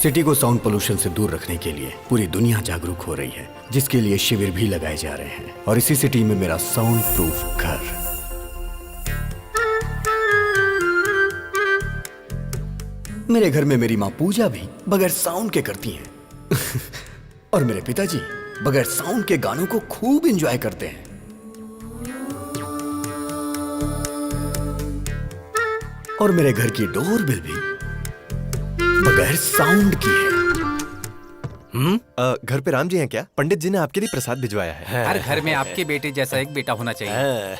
City को sound pollution से दूर रखने के लिए पूरी दुनिया जागरूक हो रही है, जिसके लिए शिविर भी लगाए जा रहे हैं। और इसी सिटी में मेरा साउंड प्रूफ घर। मेरे घर में मेरी माँ पूजा भी बगैर साउंड के करती हैं। और मेरे पिताजी बगैर साउंड के गानों को खूब एंजॉय करते हैं। और मेरे घर की डोरबेल भी बगैर साउंड की है। घर पे राम जी हैं क्या? पंडित जी ने आपके लिए प्रसाद भिजवाया है। हर घर में आपके बेटे जैसा एक बेटा होना चाहिए।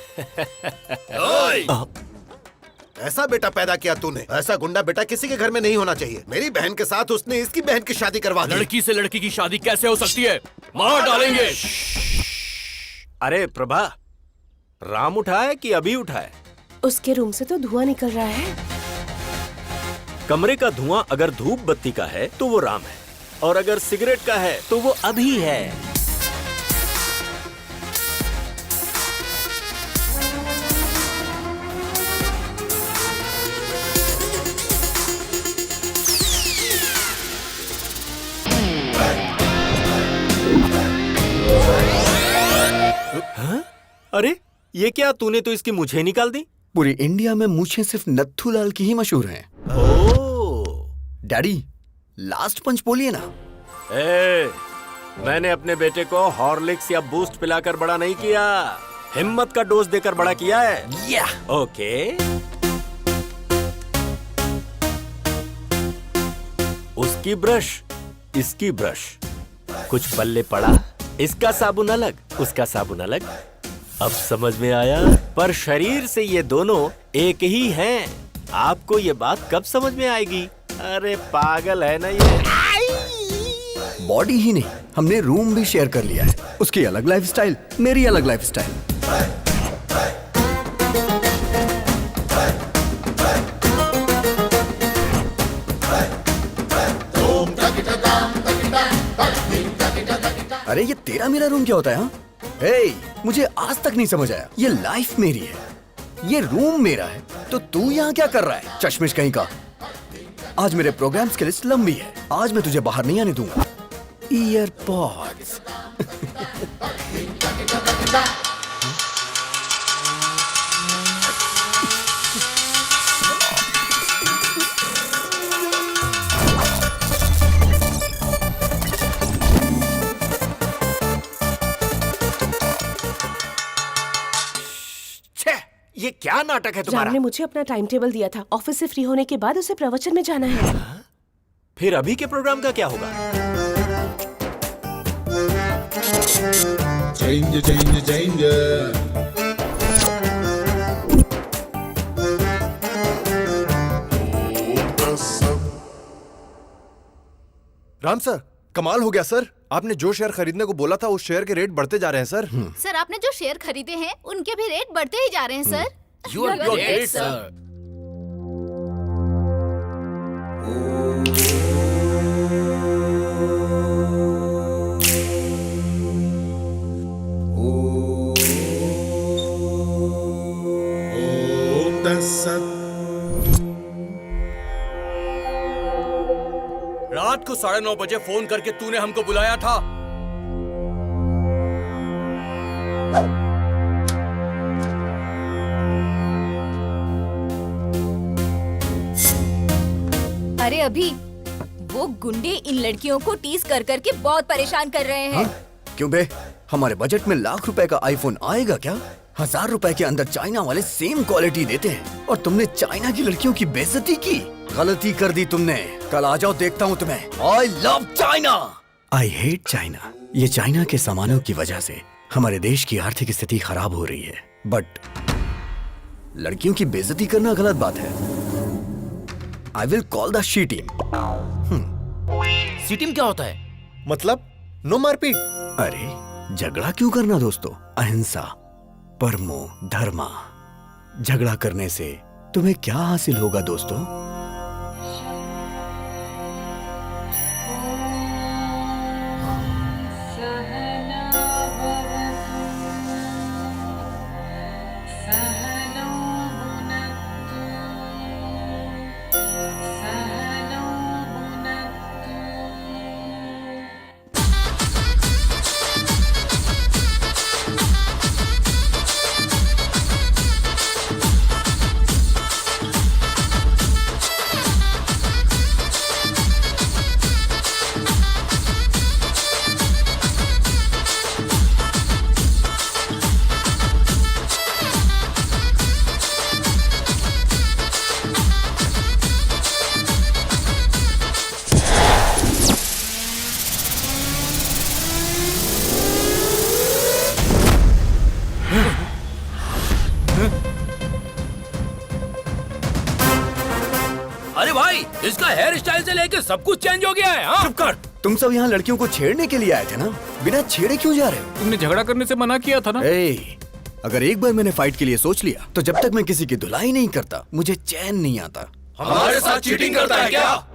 ऐसा बेटा पैदा किया तूने। ऐसा गुंडा बेटा किसी के घर में नहीं होना चाहिए। मेरी बहन के साथ उसने इसकी बहन की शादी करवा दी। लड़की से लड़की की शादी कैसे हो सकती है? मार डालेंगे। अरे प्रभा, राम उठा है कि अभी उठा है? उसके रूम से तो धुआं निकल रहा है। कमरे का धुआं अगर धूप बत्ती का है तो वो राम है, और अगर सिगरेट का है तो वो अभी है। हाँ? अरे ये क्या, तूने तो इसकी मूंछें निकाल दी। पूरी इंडिया में मूंछें सिर्फ नत्थूलाल की ही मशहूर हैं। ओह, डैडी, लास्ट पंच बोलिए ना। मैंने अपने बेटे को हॉर्लिक्स या बूस्ट पिलाकर बड़ा नहीं किया, हिम्मत का डोज देकर बड़ा किया है। या ओके। उसकी ब्रश, इसकी ब्रश, कुछ पल्ले पड़ा। इसका साबुन अलग, उसका साबुन अलग। अब समझ में आया, पर शरीर से ये दोनों एक ही हैं। आपको ये बात कब समझ में आएगी? अरे पागल है ना ये। बॉडी ही नहीं, हमने रूम भी शेयर कर लिया है। उसकी अलग लाइफस्टाइल, मेरी अलग लाइफस्टाइल। अरे ये तेरा मेरा रूम क्या होता है? हाँ? हे, मुझे आज तक नहीं समझ आया। ये लाइफ मेरी है, ये रूम मेरा है, तो तू यहाँ क्या कर रहा है? चश्मिश कहीं का। आज मेरे प्रोग्राम्स की लिस्ट लंबी है। आज मैं तुझे बाहर नहीं आने दूंगा। ईयरपॉड्स। ये क्या नाटक है तुम्हारा? राम ने मुझे अपना टाइम टेबल दिया था। ऑफिस से फ्री होने के बाद उसे प्रवचन में जाना है। फिर अभी के प्रोग्राम का क्या होगा? Change, change, change. Ram sir, कमाल हो गया सर। आपने जो शेयर खरीदने को बोला था उस शेयर के रेट बढ़ते जा रहे हैं सर। सर, आपने जो शेयर खरीदे हैं उनके भी रेट बढ़ते ही जा रहे हैं sir. You are great, sir. Om Tassat. रात को 9:30 बजे फोन करके तूने हमको बुलाया था। अरे अभी वो गुंडे इन लड़कियों को टीज कर करके बहुत परेशान कर रहे हैं। हाँ? क्यों बे? हमारे बजट में लाख रुपए का आईफोन आएगा क्या? 1000 रुपए के अंदर चाइना वाले सेम क्वालिटी देते हैं, और तुमने चाइना की लड़कियों की बेइज्जती की। गलती कर दी तुमने। कल आ जाओ, देखता हूँ तुम्हें। I love China. I hate China. ये चाइना के सामानों की वजह से हमारे देश की आर्थिक स्थिति खराब हो रही है, बट लड़कियों की बेइज्जती करना गलत बात है। I will call the she team. C team क्या होता है? मतलब नो मारपीट। अरे झगड़ा क्यों करना दोस्तों? अहिंसा, परमो धर्मा। झगड़ा करने से तुम्हें क्या हासिल होगा दोस्तों? अरे भाई, इसका हेयर स्टाइल से लेके सब कुछ चेंज हो गया है। हाँ? चुप कर। तुम सब यहाँ लड़कियों को छेड़ने के लिए आए थे ना? बिना छेड़े क्यों जा रहे हो? तुमने झगड़ा करने से मना किया था ना। अगर एक बार मैंने फाइट के लिए सोच लिया तो जब तक मैं किसी की धुलाई नहीं करता मुझे चैन नहीं आता। हमारे साथ चीटिंग करता है क्या?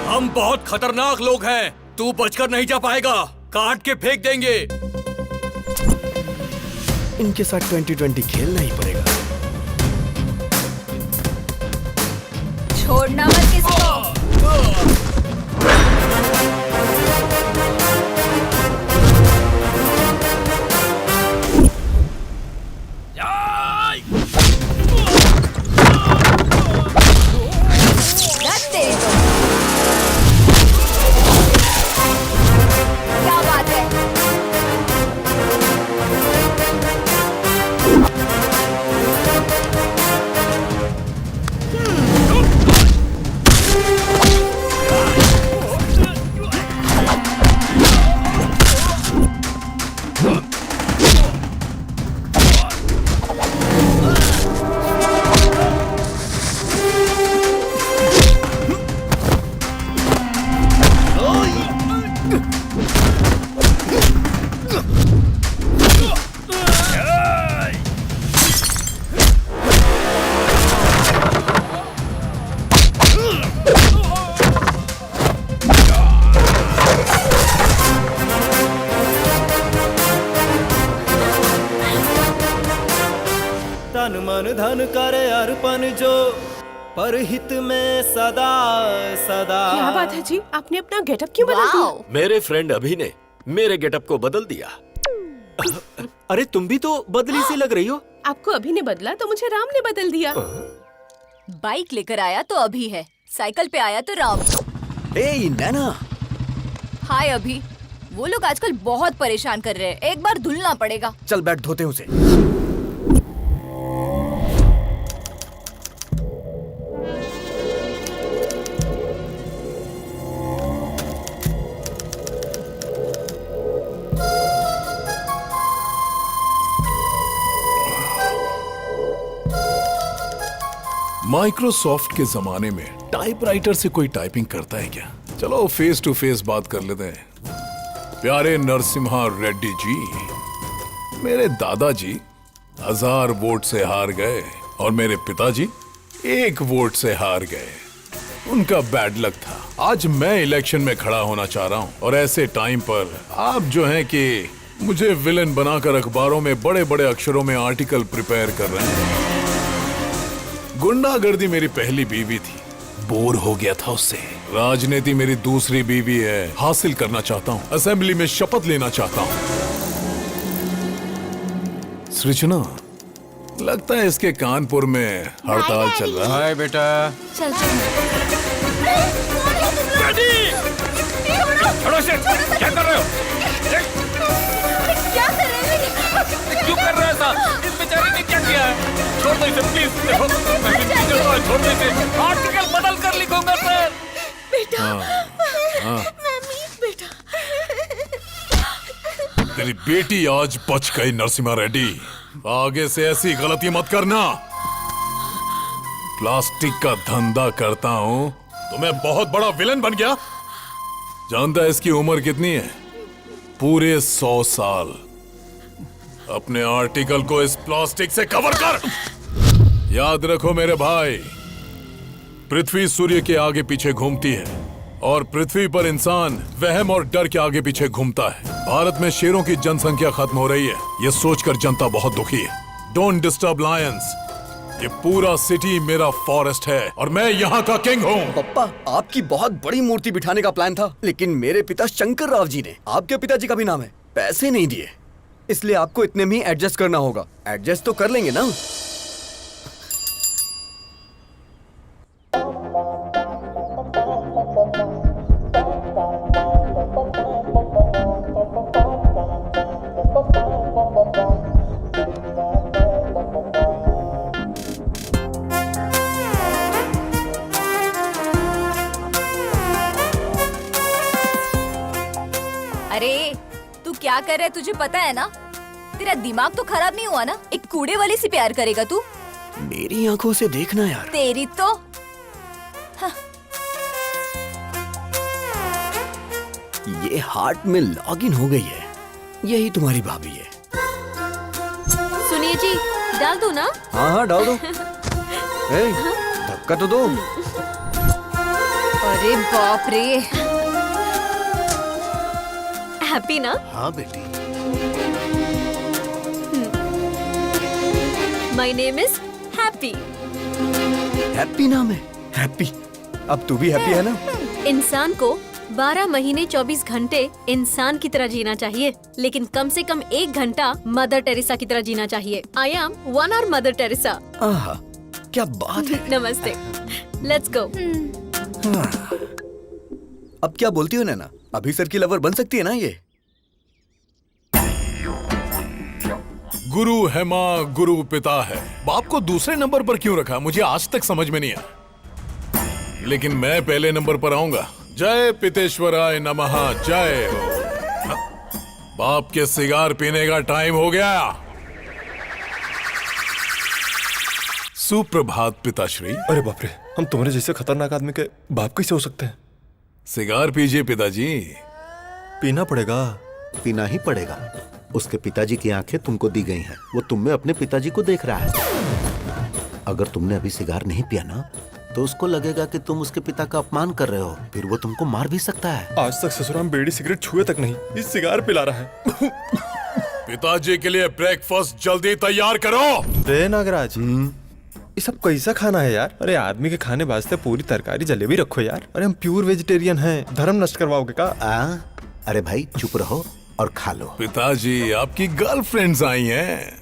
हम बहुत खतरनाक लोग हैं, तू बचकर नहीं जा पाएगा, काट के फेंक देंगे। इनके साथ 2020 खेलना ही पड़ेगा। छोड़ना मत किसी को। रख तेरी तो। क्या बात है? तन मन धन करे अर्पण जो परहित में सदा सदा। क्या बात है जी, आपने अपना गेटअप क्यों बदल दिया? वाओ। मेरे फ्रेंड अभी ने मेरे गेटअप को बदल दिया। अरे तुम भी तो बदली सी लग रही हो। आपको अभी ने बदला तो मुझे राम ने बदल दिया। बाइक लेकर आया तो अभी है, साइकिल पे आया तो राम। नैना, हाय अभी, वो लोग आजकल बहुत परेशान कर रहे हैं, एक बार धुलना पड़ेगा। चल बैठ, धोते हैं उसे। माइक्रोसॉफ्ट के जमाने में टाइपराइटर से कोई टाइपिंग करता है क्या? चलो फेस टू फेस बात कर लेते हैं। प्यारे नरसिम्हा रेड्डी जी, मेरे दादाजी 1000 वोट से हार गए और मेरे पिताजी 1 वोट से हार गए। उनका बैड लक था। आज मैं इलेक्शन में खड़ा होना चाह रहा हूं और ऐसे टाइम पर आप जो हैं कि मुझे विलेन बनाकर अखबारों में बड़े बड़े अक्षरों में आर्टिकल प्रिपेयर कर रहे हैं। गुंडागर्दी मेरी पहली बीवी थी, बोर हो गया था उससे। राजनीति मेरी दूसरी बीवी है, हासिल करना चाहता हूँ। असेंबली में शपथ लेना चाहता हूँ। सृजना, लगता है इसके कानपुर में हड़ताल चल रहा है। हाय बेटा। चल चल। छोड़ो इसे, क्या कर रहे हो? क्या कर रहे हैं? क्यों कर रहे हो ऐसा? इस बेचारे ने क्या किया है? छोड़ दो इसे प्लीज। देखो, मैं विनती करता हूं, छोड़ दो इसे। आर्टिकल बदल कर लिखूंगा सर। बेटा, मम्मी, बेटा। तेरी बेटी आज बच गई नरसिम्हा रेड्डी। आगे से ऐसी गलती मत करना। प्लास्टिक का धंधा करता हूँ तो मैं बहुत बड़ा विलन बन गया। जानता है इसकी उम्र कितनी है? पूरे 100 साल। अपने आर्टिकल को इस प्लास्टिक से कवर कर। याद रखो मेरे भाई, पृथ्वी सूर्य के आगे पीछे घूमती है और पृथ्वी पर इंसान वहम और डर के आगे पीछे घूमता है। भारत में शेरों की जनसंख्या खत्म हो रही है, ये सोचकर जनता बहुत दुखी है। Don't disturb Lions. ये पूरा सिटी मेरा फॉरेस्ट है और मैं यहाँ का किंग हूँ। पप्पा, आपकी बहुत बड़ी मूर्ति बिठाने का प्लान था, लेकिन मेरे पिता शंकर राव जी ने, आपके पिताजी का भी नाम है, पैसे नहीं दिए। इसलिए आपको इतने में ही एडजस्ट करना होगा। एडजस्ट तो कर लेंगे ना? अरे तू क्या कर रहा है तुझे पता है ना? तेरा दिमाग तो खराब नहीं हुआ ना? एक कूड़े वाले से प्यार करेगा तू? मेरी आंखों से देखना यार। तेरी तो ये हार्ट में लॉगिन हो गई है। यही तुम्हारी भाभी है। सुनिए जी, डाल दो ना? हाँ हाँ डाल दो। ए, धक्का तो दो। अरे बाप रे। हैप्पी ना? हाँ बेटी। My name is happy. Happy नाम है? हैप्पी। अब तू भी हैप्पी है ना? इंसान को 12 महीने 24 घंटे इंसान की तरह जीना चाहिए, लेकिन कम से कम 1 घंटा मदर टेरेसा की तरह जीना चाहिए। I am 1 hour mother Teresa. आहा, क्या बात है। नमस्ते। Let's go. अब क्या बोलती हो नैना? अभी सर की लवर बन सकती है ना ये? गुरु है माँ, गुरु पिता है। बाप को दूसरे नंबर पर क्यों रखा, मुझे आज तक समझ में नहीं आया। लेकिन मैं पहले नंबर पर आऊंगा। जय पितेश्वराय नमः, जय हो। बाप के सिगार पीने का टाइम हो गया। सुप्रभात पिताश्री। अरे बाप रे, हम तुम्हारे जैसे खतरनाक आदमी के बाप कैसे हो सकते हैं? सिगार पीजिए पिताजी। पीना पड़ेगा। पीना ही पड़ेगा। उसके पिताजी की आंखें तुमको दी गई हैं। वो तुम में अपने पिताजी को देख रहा है। अगर तुमने अभी सिगार नहीं पिया ना, तो उसको लगेगा कि तुम उसके पिता का अपमान कर रहे हो। फिर वो तुमको मार भी सकता है। आज तक ससुराल में बीड़ी सिगरेट छुए तक नहीं, इस सिगार पिला रहा है। पिताजी के लिए ब्रेकफास्ट जल्दी तैयार करो। रे नागराज, ये सब कैसा खाना है यार? अरे आदमी के खाने वास्ते पूरी तरकारी जलेबी रखो यार। अरे हम प्योर वेजिटेरियन हैं, धर्म नष्ट करवाओगे का? अरे भाई चुप रहो और खा लो। पिताजी, आपकी गर्लफ्रेंड्स आई हैं।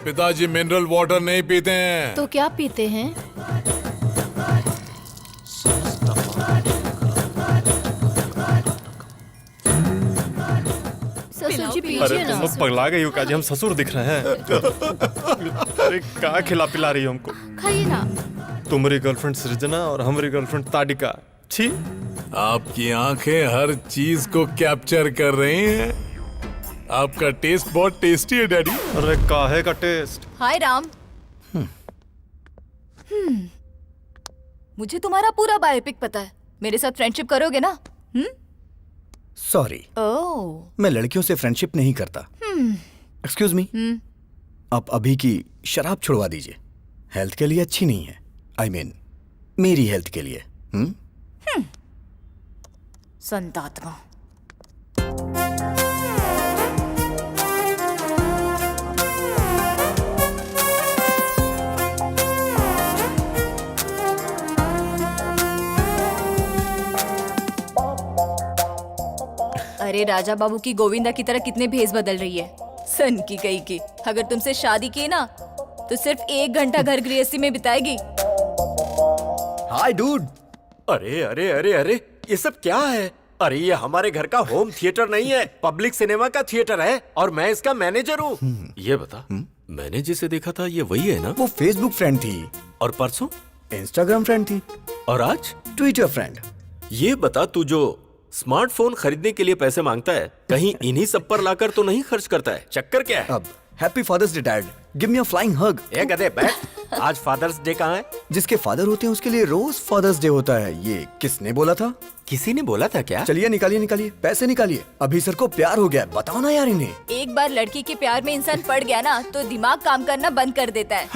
पिताजी मिनरल वाटर नहीं पीते हैं। तो क्या पीते हैं? ससुर जी अरे पीजिए तुम ना। लोग पगला गई हो काजी, हम ससुर दिख रहे हैं। अरे का खिला पिला रही हो हमको? खाइए ना। तुम्हारी गर्लफ्रेंड सृजना और हमारी गर्लफ्रेंड ताडिका। छी। आपकी आंखें हर चीज को कैप्चर कर रही हैं। आपका टेस्ट बहुत टेस्टी है डैडी। अरे काहे का टेस्ट? हाय राम। मुझे तुम्हारा पूरा बायोपिक पता है। मेरे साथ फ्रेंडशिप करोगे ना? सॉरी, ओह। मैं लड़कियों से फ्रेंडशिप नहीं करता। एक्सक्यूज मी, आप अभी की शराब छुड़वा दीजिए। हेल्थ के लिए अच्छी नहीं है। आई मीन मेरी हेल्थ के लिए। संतात्मा। अरे राजा बाबू की गोविंदा की तरह कितने भेस बदल रही है। सन की गई की। अगर तुमसे शादी की ना, तो सिर्फ 1 घंटा घर गृहस्थी में बिताएगी। हाय डूड। अरे अरे अरे अरे, ये सब क्या है? अरे ये हमारे घर का होम थिएटर नहीं है, पब्लिक सिनेमा का थिएटर है और मैं इसका मैनेजर हूँ। ये बता, मैंने जिसे देखा था ये वही है ना? वो फेसबुक फ्रेंड थी। और परसों इंस्टाग्राम फ्रेंड थी। और आज ट्विटर फ्रेंड। ये बता, तू जो स्मार्टफोन खरीदने के लिए पैसे मांगता है, कहीं इन्हीं सब पर लाकर तो नहीं खर्च करता है? चक्कर क्या है? अब happy father's day dad, give me a flying hug. ए गधे बैठ। आज फादर्स डे कहाँ है? जिसके फादर होते हैं उसके लिए रोज फादर्स डे होता है। ये किसने बोला था? किसी ने बोला था क्या? चलिए निकालिए निकालिए, पैसे निकालिए। अभी सर को प्यार हो गया, बताओ ना यार इन्हें। एक बार लड़की के प्यार में इंसान पड़ गया ना, तो दिमाग काम करना बंद कर देता है।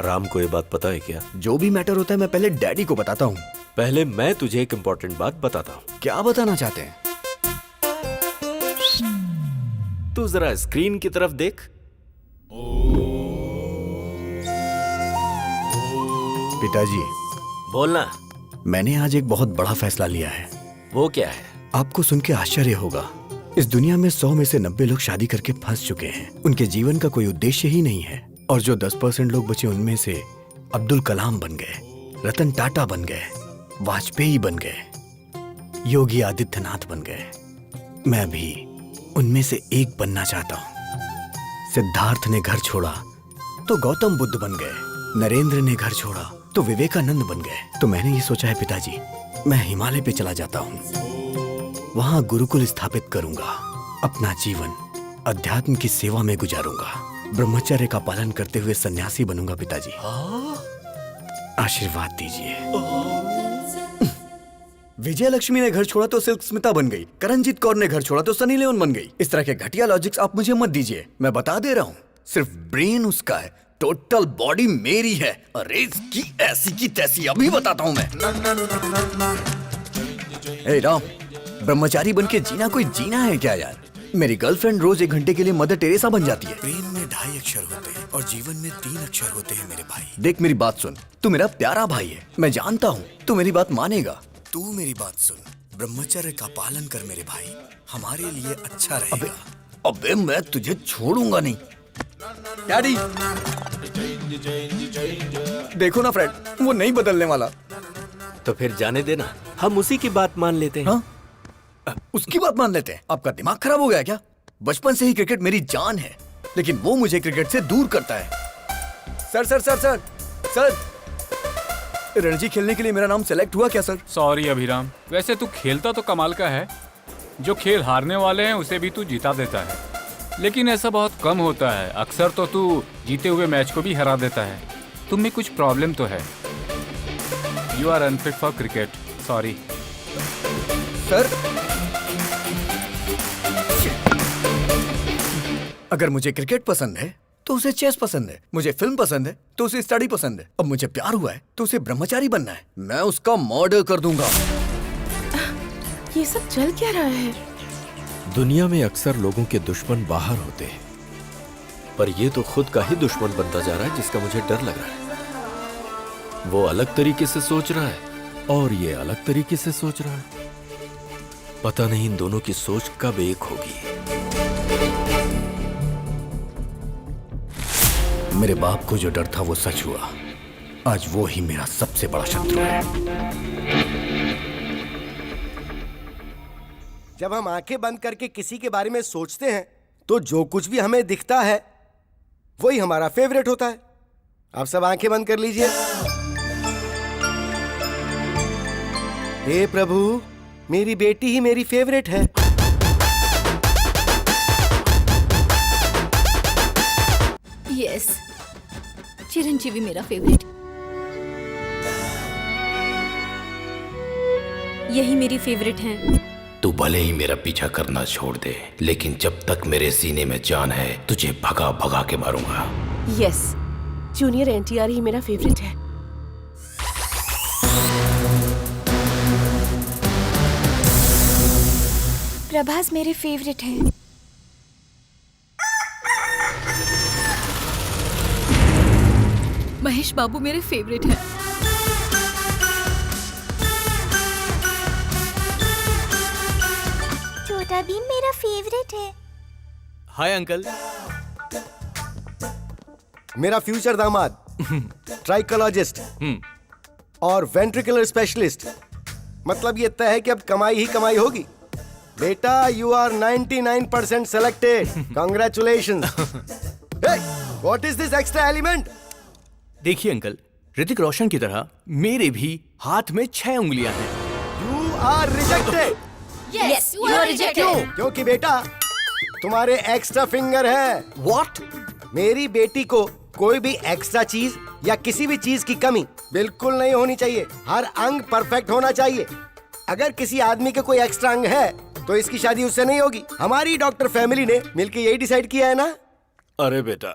राम को ये बात पता है क्या? जो भी मैटर होता है मैं पहले डैडी को बताता हूँ। पहले मैं तुझे एक इम्पोर्टेंट बात बताता हूँ। क्या बताना चाहते हैं? तू जरा स्क्रीन की तरफ देख। पिताजी, बोलना। मैंने आज एक बहुत बड़ा फैसला लिया है। वो क्या है? आपको सुन के आश्चर्य होगा। इस दुनिया में 100 में से 90 लोग शादी करके फंस चुके हैं। उनके जीवन का कोई उद्देश्य ही नहीं है। और जो 10% लोग बचे, उनमें से अब्दुल कलाम बन गए, रतन टाटा बन गए, वाजपेयी बन गए, योगी आदित्यनाथ बन गए। मैं भी उनमें से एक बनना चाहता हूँ। सिद्धार्थ ने घर छोड़ा तो गौतम बुद्ध बन गए, नरेंद्र ने घर छोड़ा तो विवेकानंद बन गए। तो मैंने ये सोचा है पिताजी, मैं हिमालय पे चला जाता हूँ, वहाँ गुरुकुल स्थापित करूंगा, अपना जीवन अध्यात्म की सेवा में गुजारूंगा, ब्रह्मचर्य का पालन करते हुए सन्यासी बनूंगा पिताजी। आशीर्वाद दीजिए। विजय लक्ष्मी ने घर छोड़ा तो सिल्क स्मिता बन गई, करणजीत कौर ने घर छोड़ा तो सनी लियोन बन गई। इस तरह के घटिया लॉजिक्स आप मुझे मत दीजिए, मैं बता दे रहा हूँ। सिर्फ ब्रेन उसका है, टोटल बॉडी मेरी है। अरे इसकी ऐसी की तैसी अभी बताता हूँ मैं। ए राम, ब्रह्मचारी बन के जीना कोई जीना है क्या यार? मेरी गर्लफ्रेंड रोज 1 घंटे के लिए मदर टेरेसा बन जाती है। प्रेम में 2.5 अक्षर होते हैं और जीवन में 3 अक्षर होते हैं मेरे भाई। देख मेरी बात सुन, तू मेरा प्यारा भाई है, मैं जानता हूँ तू मेरी बात मानेगा। तू मेरी बात सुन, ब्रह्मचर्य का पालन कर मेरे भाई, हमारे लिए अच्छा रहेगा। अबे मैं तुझे छोड़ूंगा नहीं। डैडी, देखो ना फ्रेड, वो नहीं बदलने वाला। तो फिर जाने देना, हम उसी की बात मान लेते हैं। हाँ? उसकी बात मान लेते हैं? आपका दिमाग खराब हो गया क्या? बचपन से ही क्रिकेट मेरी जान है, लेकिन वो मुझे क्रिकेट से दूर करता है। Sir sir sir sir sir, Ranji खेलने के लिए मेरा नाम सेलेक्ट हुआ क्या सर? सॉरी अभिराम, वैसे तू खेलता तो कमाल का है। जो खेल हारने वाले हैं उसे भी तू जिता देता है, लेकिन ऐसा बहुत कम होता है। अक्सर तो तू जीते हुए मैच को भी हरा देता है। तुम में कुछ प्रॉब्लम तो है। You are unfit for cricket, sorry. Sir, अगर मुझे क्रिकेट पसंद है तो उसे चेस पसंद है, मुझे फिल्म पसंद है तो उसे स्टडी पसंद है, अब मुझे प्यार हुआ है तो उसे ब्रह्मचारी बनना है। मैं उसका मर्डर कर दूंगा। ये सब चल क्या रहा है? दुनिया में अक्सर लोगों के दुश्मन बाहर होते हैं, पर ये तो खुद का ही दुश्मन बनता जा रहा है, जिसका मुझे डर लग रहा है। वो अलग तरीके से सोच रहा है और ये अलग तरीके से सोच रहा है। पता नहीं इन दोनों की सोच कब एक होगी। मेरे बाप को जो डर था वो सच हुआ। आज वो ही मेरा सबसे बड़ा शत्रु है। जब हम आंखें बंद करके किसी के बारे में सोचते हैं तो जो कुछ भी हमें दिखता है वही हमारा फेवरेट होता है। आप सब आंखें बंद कर लीजिए। हे प्रभु, मेरी बेटी ही मेरी फेवरेट है। यस, चिरंजीवी मेरा फेवरेट। यही मेरी फेवरेट है। तू भले ही मेरा पीछा करना छोड़ दे, लेकिन जब तक मेरे सीने में जान है तुझे भगा भगा के मारूंगा। यस, जूनियर एनटीआर ही मेरा फेवरेट है। प्रभास मेरे फेवरेट है। महेश बाबू मेरे फेवरेट हैं। छोटा भीम मेरा फेवरेट है। Hi uncle. मेरा फ्यूचर दामाद ट्राइकोलॉजिस्ट और वेंट्रिकुलर स्पेशलिस्ट। मतलब ये तय है कि अब कमाई ही कमाई होगी। बेटा, you are 99% selected. Congratulations. What is this extra element? देखिए अंकल, ऋतिक रोशन की तरह मेरे भी हाथ में 6 उंगलियां हैं। You are rejected. Yes, you are rejected. क्योंकि बेटा तुम्हारे एक्स्ट्रा फिंगर है। व्हाट? मेरी बेटी को कोई भी एक्स्ट्रा चीज या किसी भी चीज की कमी बिल्कुल नहीं होनी चाहिए। हर अंग परफेक्ट होना चाहिए। अगर किसी आदमी के कोई एक्स्ट्रा अंग है तो इसकी शादी उससे नहीं होगी। हमारी डॉक्टर फैमिली ने मिलकर यही डिसाइड किया है ना। अरे बेटा,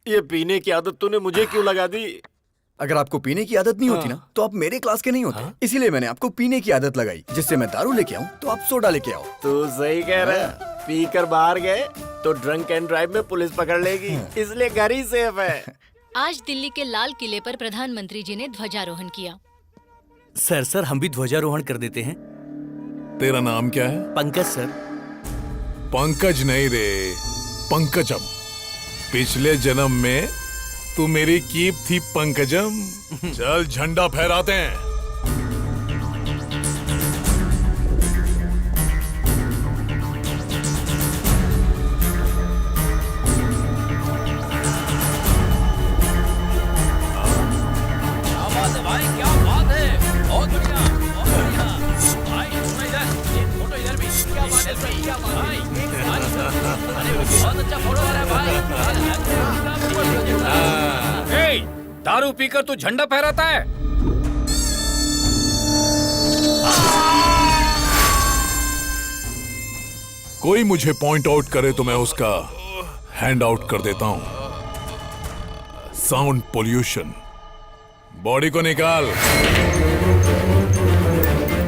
ये पीने की आदत तूने मुझे क्यों लगा दी? अगर आपको पीने की आदत नहीं होती ना तो आप मेरे क्लास के नहीं होते। इसीलिए मैंने आपको पीने की आदत लगाई, जिससे मैं दारू लेके आऊं तो आप सोडा लेके आओ। तू सही कह रहा है। पी कर बाहर गए तो ड्रंक एंड ड्राइव में पुलिस पकड़ लेगी, इसलिए घर ही सेफ है। आज दिल्ली के लाल किले पर प्रधानमंत्री जी ने ध्वजारोहण किया। सर हम भी ध्वजारोहण कर देते हैं। तेरा नाम क्या है? पंकज सर। पंकज नहीं रे, पंकजम। पिछले जन्म में तू मेरी कीप थी पंकजम। चल झंडा फहराते हैं। दारू पीकर तू झंडा फहराता है। कोई मुझे पॉइंट आउट करे तो मैं उसका हैंड आउट कर देता हूं। Sound pollution. बॉडी को निकाल।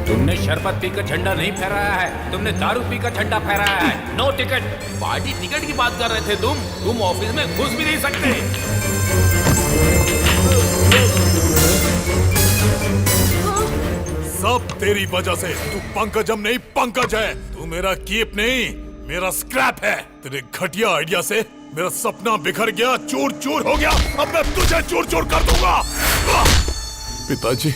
तुमने शरबत पीकर झंडा नहीं फहराया है, तुमने दारू पीकर झंडा फहराया है। No ticket. पार्टी टिकट की बात कर रहे थे तुम ऑफिस में घुस भी नहीं सकते। सब तेरी वजह से। तू पंकजम नहीं, पंकज है। तू मेरा कीप नहीं, मेरा स्क्रैप है। तेरे घटिया आइडिया से मेरा सपना बिखर गया, चूर चूर हो गया। अब मैं तुझे चूर चूर कर दूंगा। पिताजी,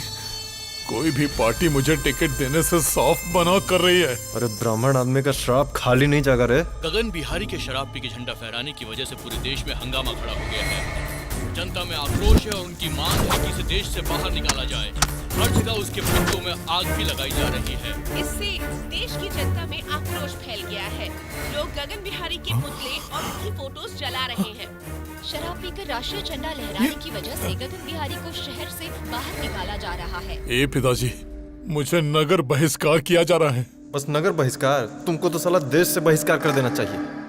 कोई भी पार्टी मुझे टिकट देने से सॉफ्ट बना कर रही है। अरे ब्राह्मण आदमी का श्राप खाली नहीं जागा रे। गगन बिहारी के शराब पी के झंडा फहराने की वजह से पूरे देश में हंगामा खड़ा हो गया है। जनता में आक्रोश है और उनकी मांग है कि इसे देश से बाहर निकाला जाए। हर जगह उसके पुतलों में आग भी लगाई जा रही है। इससे देश की जनता में आक्रोश फैल गया है। लोग गगन बिहारी के पुतले और उनकी फोटोज जला रहे हैं। शराब पीकर राष्ट्रीय झंडा लहराने की वजह से गगन बिहारी को शहर से बाहर निकाला जा रहा है। ए पिताजी, मुझे नगर बहिष्कार किया जा रहा है। बस नगर बहिष्कार? तुमको तो साला देश से बहिष्कार कर देना चाहिए।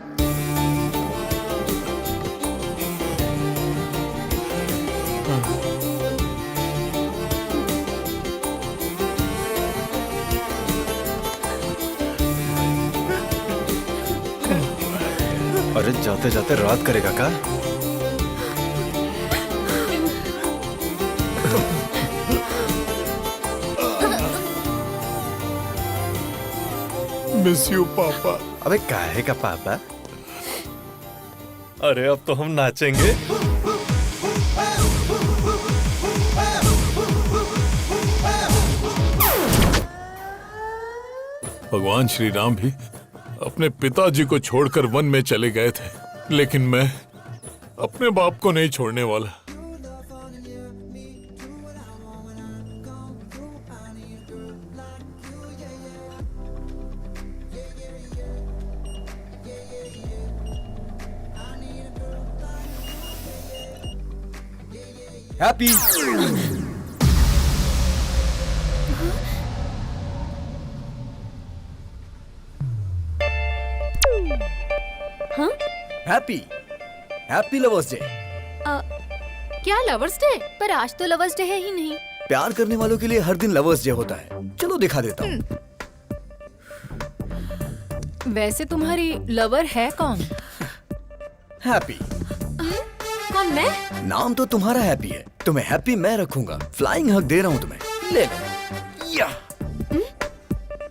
अरे जाते जाते रात करेगा का? मिस यू पापा। अबे काहे का पापा? अरे अब तो हम नाचेंगे। भगवान श्री राम भी अपने पिताजी को छोड़कर वन में चले गए थे, लेकिन मैं अपने बाप को नहीं छोड़ने वाला। हैप्पी। हाँ? Happy lovers day. क्या लवर्स डे? पर आज तो लवर्स डे है ही नहीं। प्यार करने वालों के लिए हर दिन लवर्स डे होता है। चलो दिखा देता हूँ। वैसे तुम्हारी लवर है कौन? हैप्पी। कौन, मैं? नाम तो तुम्हारा हैप्पी है, तुम्हें हैप्पी मैं रखूंगा। फ्लाइंग हग दे रहा हूँ तुम्हें। ले लो। या।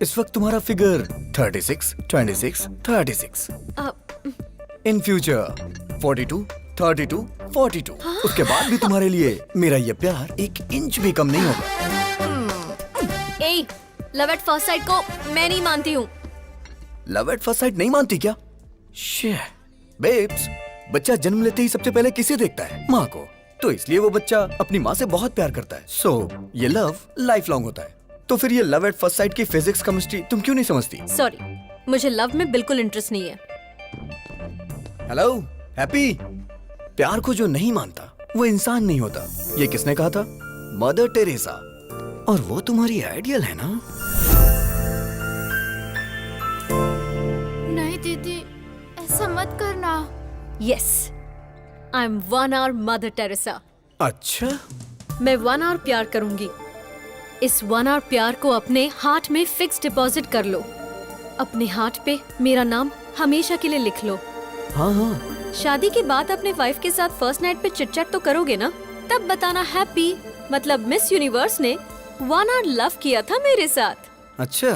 इस वक्त तुम्हारा फिगर 36, 26, 36। In future 42, 32, 42। उसके बाद भी तुम्हारे लिए मेरा ये प्यार 1 इंच भी कम नहीं होगा। ए, लव एट फर्स्ट साइट को मैं नहीं मानती हूँ। लव एट फर्स्ट साइट नहीं मानती क्या? बेब्स, बच्चा जन्म लेते ही सबसे पहले किसे देखता है? माँ को। तो इसलिए वो बच्चा अपनी माँ से बहुत प्यार करता है। सो ये लव लाइफ लॉन्ग होता है। तो फिर ये लव एट फर्स्ट साइट की फिजिक्स केमिस्ट्री तुम क्यों नहीं समझती? सॉरी, मुझे लव में बिल्कुल इंटरेस्ट नहीं है। Hello happy. प्यार को जो नहीं मानता वो इंसान नहीं होता। ये किसने कहा था? Mother Teresa. और वो तुम्हारी आइडियल है ना? नहीं दीदी, ऐसा मत करना। Yes, I am 1 hour mother Teresa. अच्छा, मैं 1 hour प्यार करूंगी। इस 1 hour प्यार को अपने हार्ट में फिक्स डिपॉजिट कर लो। अपने हार्ट पे मेरा नाम हमेशा के लिए लिख लो। हाँ हाँ। शादी के बाद अपने वाइफ के साथ फर्स्ट नाइट पे चिट-चैट तो करोगे ना? तब बताना हैप्पी मतलब मिस यूनिवर्स ने 1 hour लव किया था मेरे साथ। अच्छा।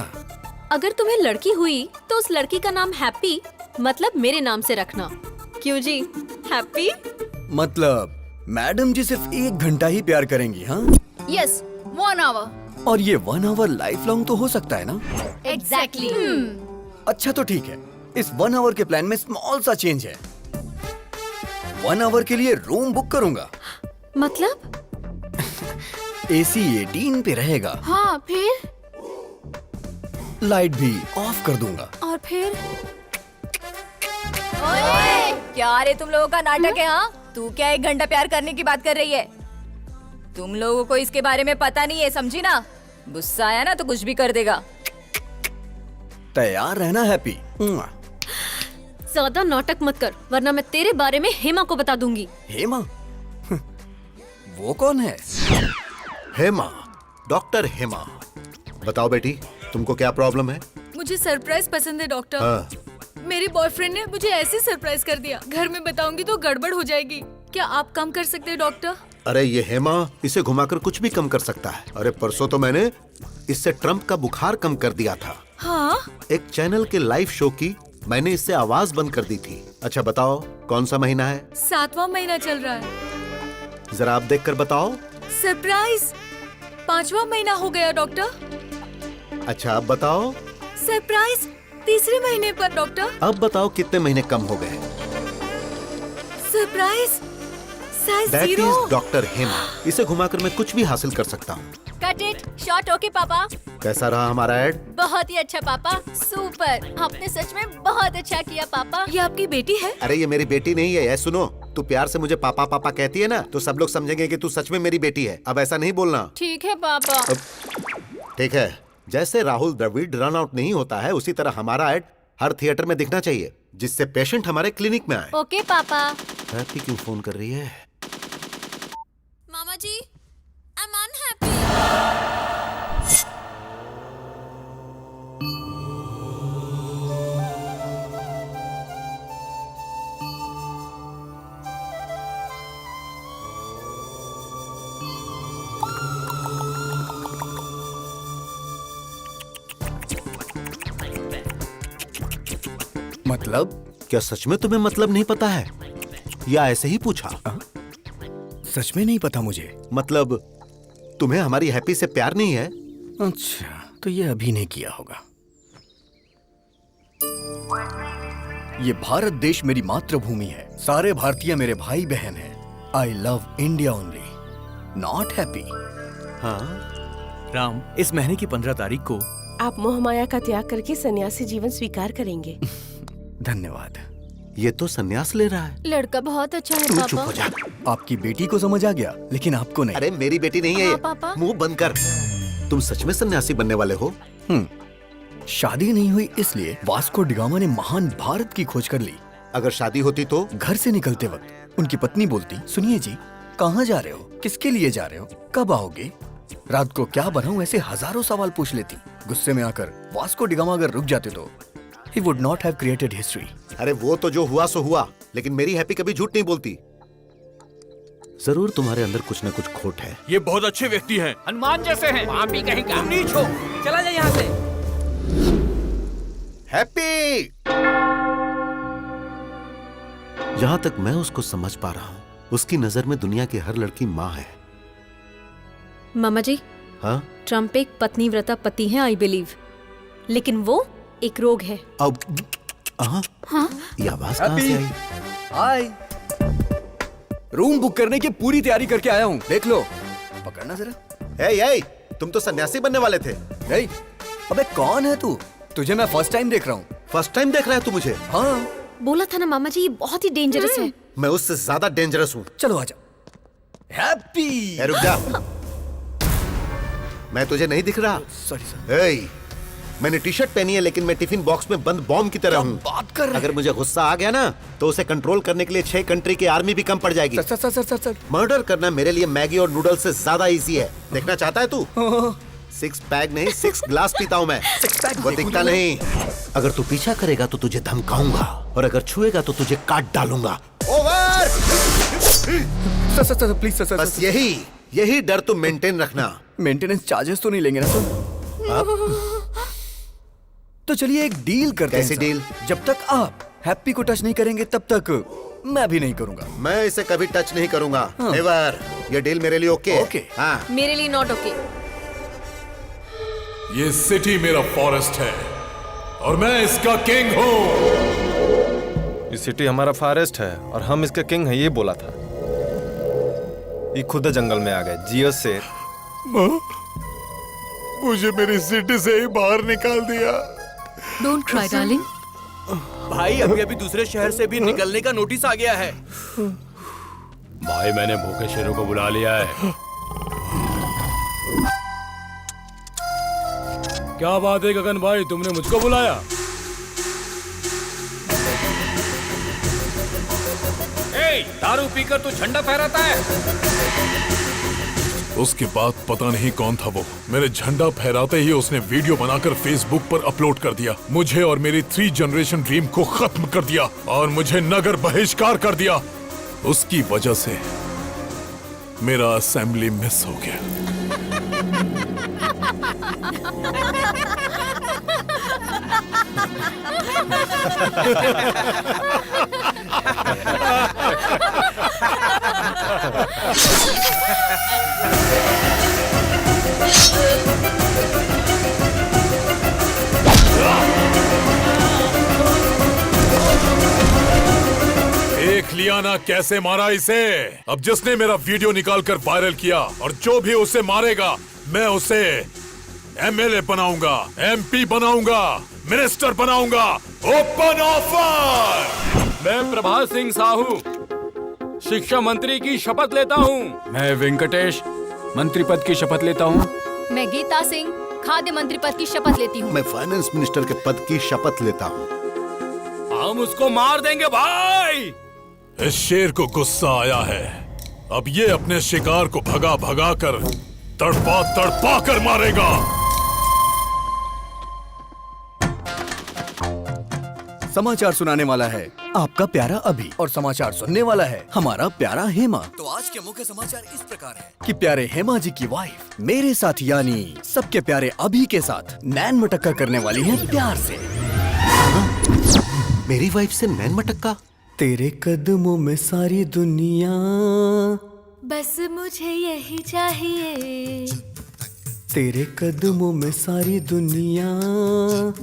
अगर तुम्हें लड़की हुई तो उस लड़की का नाम हैप्पी मतलब मेरे नाम से रखना। क्यों जी, हैप्पी? मतलब मैडम जी सिर्फ 1 घंटा ही प्यार करेंगी? हाँ यस, 1 hour। और ये 1 hour लाइफ लॉन्ग तो हो सकता है ना? एग्जैक्टली। अच्छा तो ठीक है, इस 1 hour के प्लान में स्मॉल सा चेंज है। 1 hour के लिए रूम बुक करूंगा। मतलब? AC 18 पे रहेगा। हाँ, फिर? लाइट भी ऑफ कर दूंगा। और फिर? ओए, क्या रे तुम लोगों का नाटक है? हाँ, तू क्या 1 घंटा प्यार करने की बात कर रही है? तुम लोगों को इसके बारे में पता नहीं है, समझी ना? गुस्सा आया ना तो कुछ भी कर देगा। तैयार रहना हैप्पी। ज्यादा नाटक मत कर, वरना मैं तेरे बारे में हेमा को बता दूंगी। हेमा? वो कौन है? हेमा, डॉक्टर हेमा। बताओ बेटी, तुमको क्या प्रॉब्लम है? मुझे सरप्राइज पसंद है डॉक्टर। हाँ। मेरे बॉयफ्रेंड ने मुझे ऐसे सरप्राइज कर दिया, घर में बताऊंगी तो गड़बड़ हो जाएगी। क्या आप कम कर सकते हैं डॉक्टर? अरे ये हेमा इसे घुमाकर कुछ भी कम कर सकता है। अरे परसों तो मैंने इससे ट्रम्प का बुखार कम कर दिया था। हाँ? एक चैनल के लाइव शो की मैंने इससे आवाज बंद कर दी थी। अच्छा बताओ, कौन सा महीना है? 7वां महीना चल रहा है। जरा आप देखकर बताओ। सरप्राइज 5वां महीना हो गया डॉक्टर। अच्छा अब बताओ। सरप्राइज 3रे महीने पर डॉक्टर। अब बताओ कितने महीने कम हो गए? Surprise size that 0। Is doctor Hema. इसे घुमाकर मैं कुछ भी हासिल कर सकता हूँ। Cut it short. ओके पापा। कैसा रहा हमारा ऐड? बहुत ही अच्छा पापा, सुपर। आपने सच में बहुत अच्छा किया पापा। ये आपकी बेटी है? अरे ये मेरी बेटी नहीं है। सुनो, तू प्यार से मुझे पापा पापा कहती है ना, तो सब लोग समझेंगे कि तू सच में मेरी बेटी है। अब ऐसा नहीं बोलना। ठीक है पापा। ठीक है। जैसे राहुल द्रविड़ रन आउट नहीं होता है, उसी तरह हमारा ऐड हर थिएटर में दिखना चाहिए, जिससे पेशेंट हमारे क्लिनिक में आए। ओके पापा। हैप्पी क्यों फोन कर रही है? मामा जी, आई एम अनहैप्पी। मतलब? क्या सच में तुम्हें मतलब नहीं पता है, या ऐसे ही पूछा? सच में नहीं पता मुझे। मतलब तुम्हें हमारी हैप्पी से प्यार नहीं है? अच्छा, तो ये अभी नहीं किया होगा। ये भारत देश मेरी मातृभूमि है। सारे भारतीय मेरे भाई बहन हैं। I love India only, not happy. हाँ राम, इस महीने की 15 तारीख को आप मोह माया का त्याग करके सन्यासी जीवन स्वीकार करेंगे। धन्यवाद। ये तो सन्यास ले रहा है। लड़का बहुत अच्छा है तू पापा। चुप हो जा। आपकी बेटी को समझ आ गया, लेकिन आपको नहीं। अरे मेरी बेटी नहीं है ये। पापा। मुंह बंद कर। तुम सच में सन्यासी बनने वाले हो? शादी नहीं हुई इसलिए वास्को डिगामा ने महान भारत की खोज कर ली। अगर शादी होती तो? घर से निकलते वक्त उनकी पत्नी बोलती, सुनिए जी, कहाँ जा रहे हो, किसके लिए जा रहे हो, कब आओगे, रात को क्या बनाऊं, ऐसे हजारों सवाल पूछ लेती। गुस्से में आकर वास्को डिगामा अगर रुक जाते तो he would not have created history. अरे वो तो जो हुआ सो हुआ, लेकिन मेरी हैप्पी कभी झूठ नहीं बोलती। जरूर तुम्हारे अंदर कुछ न कुछ खोट है। ये बहुत अच्छे व्यक्ति हैं। हनुमान जैसे हैं। आप ही कहीं का। तुम नीच हो, चला जा यहाँ से। हैप्पी! जहां तक मैं उसको समझ पा रहा हूं, उसकी नजर में दुनिया की हर लड़की माँ है। मामा जी, हाँ? ट्रम्प एक पत्नीव्रता पति है, आई बिलीव, लेकिन वो एक रोग है। अब हाँ? ये आवाज कहाँ से आई? हाय, रूम बुक करने की पूरी तैयारी करके आया हूँ, देख लो। पकड़ना जरा। ए, तुम तो सन्यासी बनने वाले थे। अबे कौन है तू? तुझे मैं फर्स्ट टाइम देख रहा हूँ। फर्स्ट टाइम देख रहा है तू मुझे? हाँ। बोला था ना मामा जी, ये बहुत ही डेंजरस है। मैं उससे ज्यादा डेंजरस हूँ। चलो आजा। हैप्पी! रुक जा। मैं तुझे नहीं दिख रहा? सॉरी। मैंने टी शर्ट पहनी है, लेकिन मैं टिफिन बॉक्स में बंद बॉम्ब की तरह हूँ। बात कर रहे? अगर मुझे गुस्सा आ गया ना, तो उसे कंट्रोल करने के लिए 6 कंट्री की आर्मी भी कम पड़ जाएगी। सर। मर्डर करना मेरे लिए मैगी और नूडल्स से ज्यादा इजी है। देखना चाहता है तू? 6 पैक नहीं, 6 ग्लास पीता हूँ मैं। 6 पैक वो दिखता नहीं। अगर तू पीछा करेगा तो तुझे धमकाऊंगा, और अगर छुएगा तो तुझे काट डालूंगा। ओवर! Sir please sir. बस यही डर तुम मेंटेन रखना। मेंटेनेंस चार्जेस तो नहीं लेंगे ना सर? तो चलिए एक डील करते हैं। कैसी डील? जब तक आप हैप्पी को टच नहीं करेंगे तब तक मैं भी नहीं करूंगा। मैं इसे कभी टच नहीं करूंगा। नेवर। ये डील मेरे लिए ओके? ओके। हाँ। मेरे लिए नॉट ओके। ये सिटी मेरा फॉरेस्ट है और मैं इसका किंग हूँ। ये सिटी हमारा फॉरेस्ट है और हम इसका किंग है, ये बोला था। ये खुद जंगल में आ गए। जियो शेर। मुझे मेरी सिटी से ही बाहर निकाल दिया। Don't cry darling. भाई अभी दूसरे शहर से भी निकलने का नोटिस आ गया है। भाई मैंने भूखे शेरों को बुला लिया है। क्या बात है गगन भाई, तुमने मुझको बुलाया? दारू पीकर तू झंडा फहराता है? उसके बाद पता नहीं कौन था वो, मेरे झंडा फहराते ही उसने वीडियो बनाकर फेसबुक पर अपलोड कर दिया। मुझे और मेरी 3 जनरेशन ड्रीम को खत्म कर दिया और मुझे नगर बहिष्कार कर दिया। उसकी वजह से मेरा असेंबली मिस हो गया। देख लिया ना कैसे मारा इसे। अब जिसने मेरा वीडियो निकालकर वायरल किया और जो भी उसे मारेगा मैं उसे एमएलए बनाऊंगा, एमपी बनाऊंगा, मिनिस्टर बनाऊंगा। Open offer. मैं प्रभात सिंह साहू शिक्षा मंत्री की शपथ लेता हूँ। मैं वेंकटेश मंत्री पद की शपथ लेता हूँ। मैं गीता सिंह खाद्य मंत्री पद की शपथ लेती हूँ। मैं फाइनेंस मिनिस्टर के पद की शपथ लेता हूँ। हम उसको मार देंगे भाई। इस शेर को गुस्सा आया है। अब ये अपने शिकार को भगा भगा कर तड़पा तड़पा कर मारेगा। समाचार सुनाने वाला है आपका प्यारा अभी और समाचार सुनने वाला है हमारा प्यारा हेमा। तो आज के मुख्य समाचार इस प्रकार है कि प्यारे हेमा जी की वाइफ मेरे साथ यानी सबके प्यारे अभी के साथ नैन मटक्का करने वाली है प्यार से। मेरी वाइफ से नैन मटक्का? तेरे कदमों में सारी दुनिया, बस मुझे यही चाहिए। तेरे कदमों में सारी दुनिया,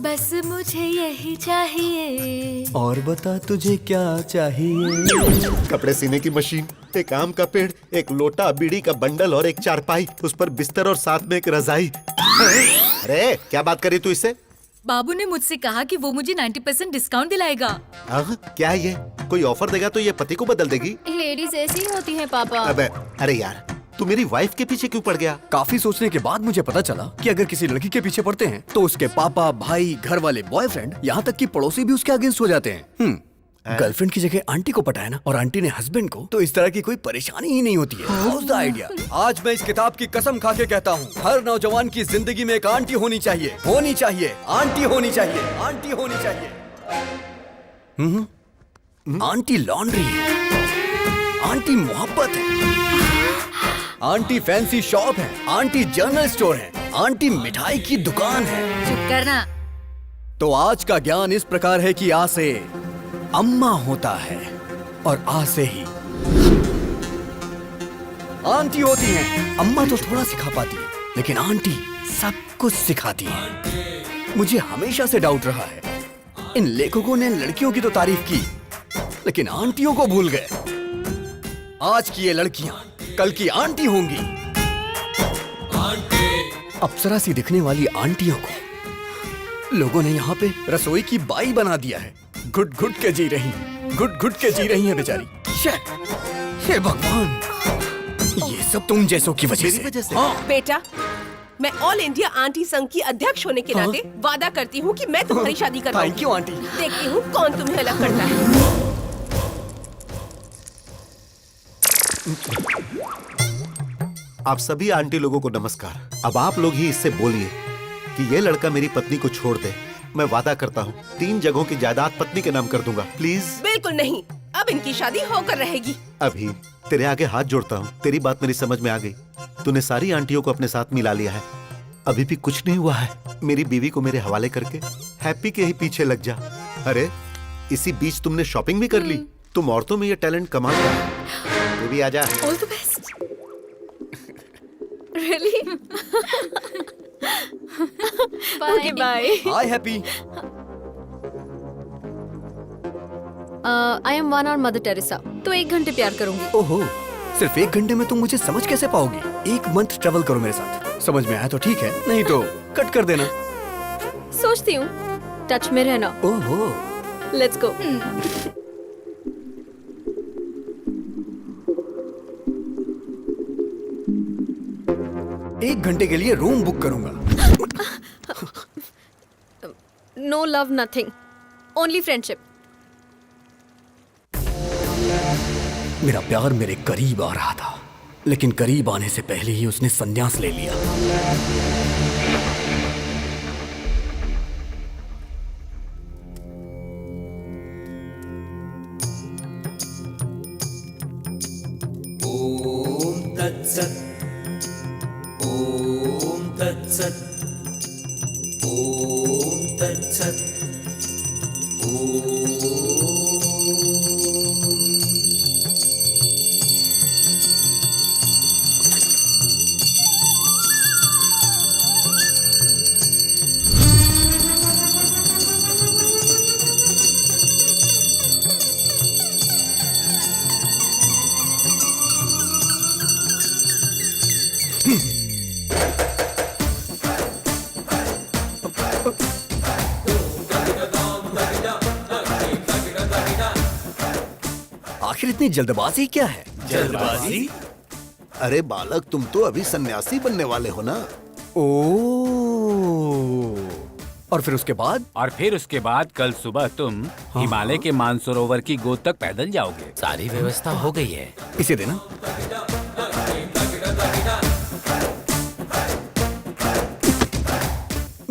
बस मुझे यही चाहिए। और बता तुझे क्या चाहिए? कपड़े सीने की मशीन, एक आम का पेड़, एक लोटा, बीड़ी का बंडल और एक चारपाई, उस पर बिस्तर और साथ में एक रजाई। अरे क्या बात करी तू इससे? बाबू ने मुझसे कहा कि वो मुझे 90% डिस्काउंट दिलाएगा। क्या है ये? कोई ऑफर देगा तो ये पति को बदल देगी? लेडीज ऐसी ही होती हैं पापा। अबे अरे यार, तू मेरी वाइफ के पीछे क्यों पड़ गया? काफी सोचने के बाद मुझे पता चला कि अगर किसी लड़की के पीछे पड़ते हैं तो उसके पापा, भाई, घर वाले, बॉयफ्रेंड, यहाँ तक कि पड़ोसी भी उसके अगेंस्ट हो जाते हैं। गर्लफ्रेंड की जगह आंटी को पटाया ना और आंटी ने हस्बैंड को, तो इस तरह की कोई परेशानी ही नहीं होती है। How's the idea? आज मैं इस किताब की कसम खा के कहता हूँ, हर नौजवान की जिंदगी में एक आंटी होनी चाहिए, होनी चाहिए, आंटी होनी चाहिए, आंटी होनी चाहिए। आंटी लॉन्ड्री है, आंटी मोहब्बत है, आंटी फैंसी शॉप है, आंटी जनरल स्टोर है, आंटी मिठाई की दुकान है। चुप करना। तो आज का ज्ञान इस प्रकार है कि आ से अम्मा होता है और आ से ही आंटी होती है। अम्मा तो थोड़ा सिखा पाती है, लेकिन आंटी सब कुछ सिखाती है। मुझे हमेशा से डाउट रहा है, इन लेखकों ने लड़कियों की तो तारीफ की, लेकिन आंटियों को भूल गए। आज की ये लड़कियां कल की आंटी होंगी। अप्सरा सी दिखने वाली आंटियों को लोगों ने यहाँ पे रसोई की बाई बना दिया है। घुट घुट के जी रही, घुट घुट के जी रही है बेचारी। हे भगवान, ये सब तुम जैसों की वजह से। हाँ। बेटा, मैं ऑल इंडिया आंटी संघ की अध्यक्ष होने के नाते वादा करती हूँ कि मैं तुम्हारी शादी करवाऊंगी। Thank you aunty. देखती हूँ कौन तुम्हें अलग करता है। आप सभी आंटी लोगों को नमस्कार। अब आप लोग ही इससे बोलिए कि ये लड़का मेरी पत्नी को छोड़ दे। मैं वादा करता हूँ 3 जगहों की जायदाद पत्नी के नाम कर दूंगा। प्लीज। बिल्कुल नहीं, अब इनकी शादी होकर रहेगी। अभी तेरे आगे हाथ जोड़ता हूँ, तेरी बात मेरी समझ में आ गई। तूने सारी आंटियों को अपने साथ मिला लिया है, अभी भी कुछ नहीं हुआ है। मेरी बीवी को मेरे हवाले करके हैप्पी के ही पीछे लग जा। अरे इसी बीच तुमने शॉपिंग भी कर ली। तुम औरतों में ये टैलेंट कमाल का है। तू भी आ जा। All the best. Really? Okay bye. Hi happy. I am one और मदर टेरेसा, तो 1 घंटे प्यार करूंगी। ओहो, सिर्फ 1 घंटे में तुम मुझे समझ कैसे पाओगी? 1 मंथ ट्रेवल करो मेरे साथ, समझ में आया तो ठीक है, नहीं तो कट कर देना। सोचती हूँ, टच में रहना। ओहो, लेट्स गो। 1 घंटे के लिए रूम बुक करूंगा। No love, nothing, only friendship. मेरा प्यार मेरे करीब आ रहा था, लेकिन करीब आने से पहले ही उसने संन्यास ले लिया। ओम तत्सत, ओम तत्सत, ओम तत्सत, आखिर इतनी जल्दबाजी क्या है? जल्दबाजी? अरे बालक, तुम तो अभी सन्यासी बनने वाले हो ना। और फिर उसके बाद? और फिर उसके बाद कल सुबह तुम हिमालय के मानसरोवर की गोद तक पैदल जाओगे। सारी व्यवस्था हो गई है। इसे देना।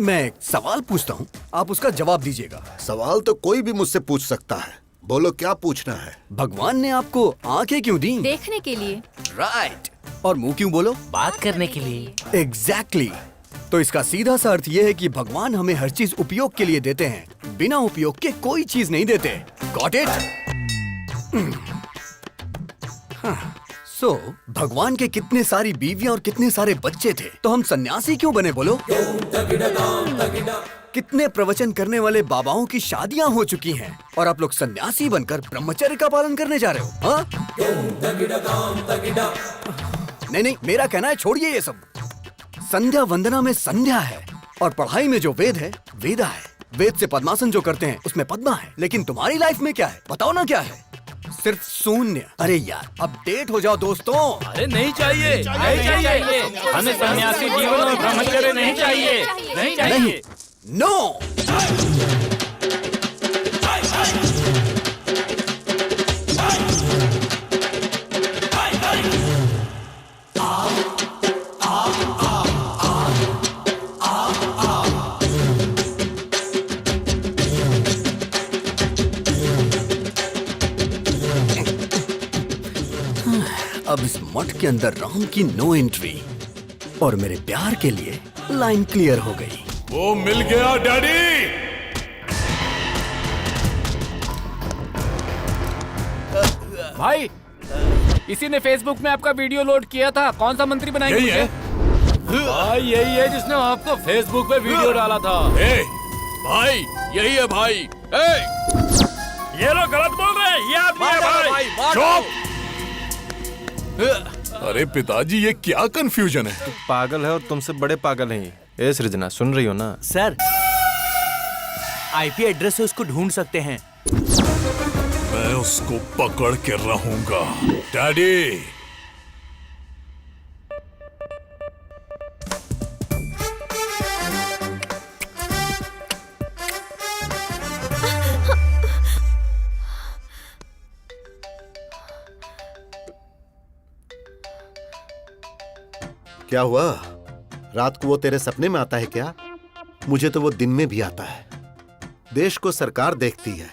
मैं एक सवाल पूछता हूँ, आप उसका जवाब दीजिएगा। सवाल तो कोई भी मुझसे पूछ सकता है, बोलो क्या पूछना है। भगवान ने आपको आंखें क्यों दी? देखने के लिए। राइट। और मुंह क्यों बोलो? बात करने के लिए। एग्जैक्टली। तो इसका सीधा सा अर्थ ये है कि भगवान हमें हर चीज उपयोग के लिए देते हैं, बिना उपयोग के कोई चीज नहीं देते। Got it? सो भगवान के कितने सारी बीवियां और कितने सारे बच्चे थे, तो हम सन्यासी क्यों बने बोलो? कितने प्रवचन करने वाले बाबाओं की शादियां हो चुकी हैं और आप लोग सन्यासी बनकर ब्रह्मचर्य का पालन करने जा रहे हो? हाँ? नहीं, मेरा कहना है छोड़िए ये सब। संध्या वंदना में संध्या है और पढ़ाई में जो वेद है वेदा है। वेद से पद्मासन जो करते हैं उसमें पद्मा है। लेकिन तुम्हारी लाइफ में क्या है बताओ ना? क्या है? सिर्फ शून्य। अरे यार अपडेट हो जाओ दोस्तों। अरे नहीं चाहिए, नहीं चाहिए, हमें सन्यासी जीवन और ब्रह्मचर्य नहीं चाहिए, नहीं चाहिए। नो। अब इस मठ के अंदर राम की नो एंट्री और मेरे प्यार के लिए लाइन क्लियर हो गई। वो मिल गया डैडी। भाई, इसी ने फेसबुक में आपका वीडियो लोड किया था। कौन सा मंत्री बनाएंगे? यही है भाई, यही है जिसने आपको फेसबुक पे वीडियो डाला था। भाई यही है भाई। ये लोग गलत बोल रहे हैं, ये आदमी है भाई। चुप। अरे पिताजी, ये क्या कंफ्यूजन है? पागल है और तुमसे बड़े पागल हैं। ए सृजना, सुन रही हो ना? सर, आईपी एड्रेस से उसको ढूंढ सकते हैं। मैं उसको पकड़ के रहूंगा डैडी। क्या हुआ? रात को वो तेरे सपने में आता है क्या? मुझे तो वो दिन में भी आता है। देश को सरकार देखती है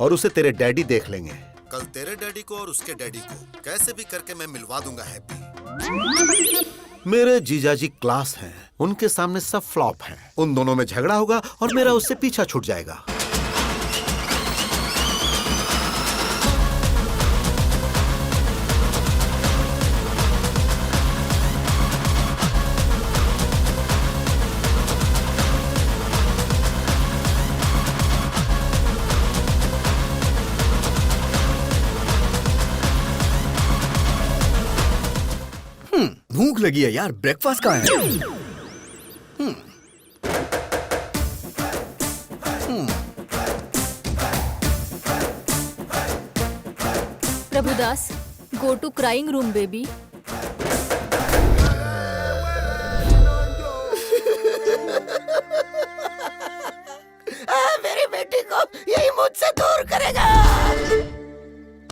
और उसे तेरे डैडी देख लेंगे। कल तेरे डैडी को और उसके डैडी को कैसे भी करके मैं मिलवा दूंगा हैप्पी। मेरे जीजाजी क्लास हैं, उनके सामने सब फ्लॉप हैं। उन दोनों में झगड़ा होगा और मेरा उससे पीछा छूट जाएगा। भूख लगी है यार, ब्रेकफास्ट कहाँ है? Prabhudas, go to crying room baby.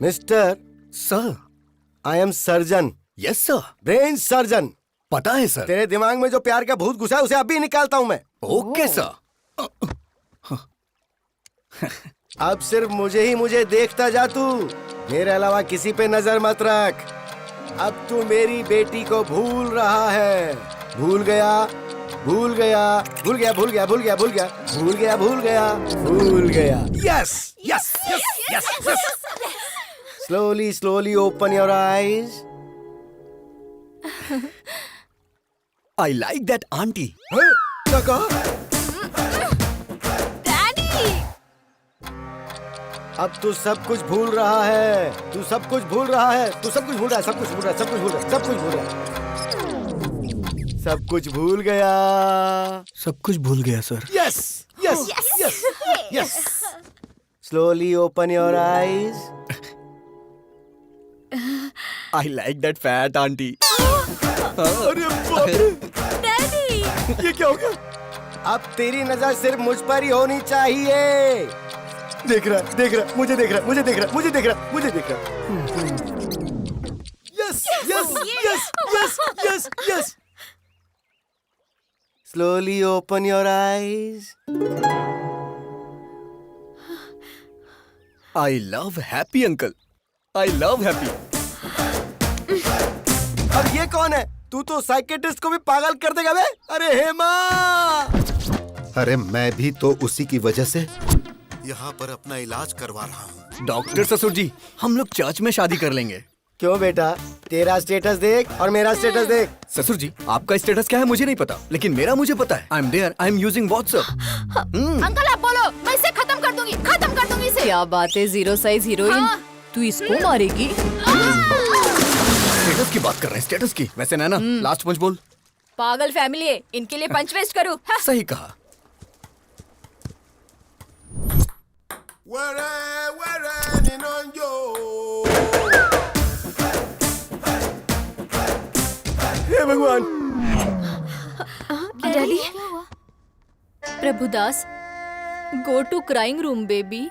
Mister sir, I am surgeon. Yes sir. Brain surgeon. पता है सर। तेरे दिमाग में जो प्यार का भूत घुसा है उसे अभी निकालता हूँ मैं। Okay sir. अब सिर्फ मुझे देखता जा तू, मेरे अलावा किसी पे नजर मत रख। अब तू मेरी बेटी को भूल रहा है। भूल गया, भूल गया, भूल गया, भूल गया, भूल गया, भूल गया, भूल गया, भूल गया, भूल गया। Yes yes yes yes yes. Slowly slowly open your eyes. I like that aunty. क्या कहा? अब तू सब कुछ भूल रहा है। तू सब कुछ भूल रहा है। तू सब कुछ भूल रहा है। सब कुछ भूल रहा है। सब कुछ भूल रहा है। सब कुछ भूल रहा है। सब कुछ भूल गया। सब कुछ भूल गया sir. Yes yes yes yes. Slowly open your eyes. I like that fat aunty. अरे बाप रे। डैडी, ये क्या हो गया? अब तेरी नजर सिर्फ मुझ पर ही होनी चाहिए। देख रहा, देख रहा, मुझे देख रहा, मुझे देख रहा, मुझे देख रहा, मुझे देख रहा। Yes yes yes yes yes yes. Slowly open your eyes. I love happy uncle. I love happy. अब ये कौन है? तू तो साइकेट्रिस्ट को भी पागल कर देगा बे। अरे हेमा! अरे मैं भी तो उसी की वजह से यहाँ पर अपना इलाज करवा रहा हूँ। डॉक्टर ससुर जी, हम लोग चर्च में शादी कर लेंगे। क्यों बेटा? तेरा स्टेटस देख और मेरा स्टेटस देख। ससुर जी, आपका स्टेटस क्या है मुझे नहीं पता, लेकिन मेरा मुझे पता है। I am there, I am using WhatsApp. Uncle आप बोलो, मैं इसे खत्म कर दूंगी इसे। क्या बात है, जीरो साइज हीरोइन। हाँ। तू इसको मारेगी? स्टेटस की बात कर रहे हैं, स्टेटस की। वैसे नैना, लास्ट पंच बोल। पागल फैमिली है, इनके लिए पंच वेस्ट करूं? सही कहा। हे भगवान! Daddy, Prabhudas, go to crying room baby.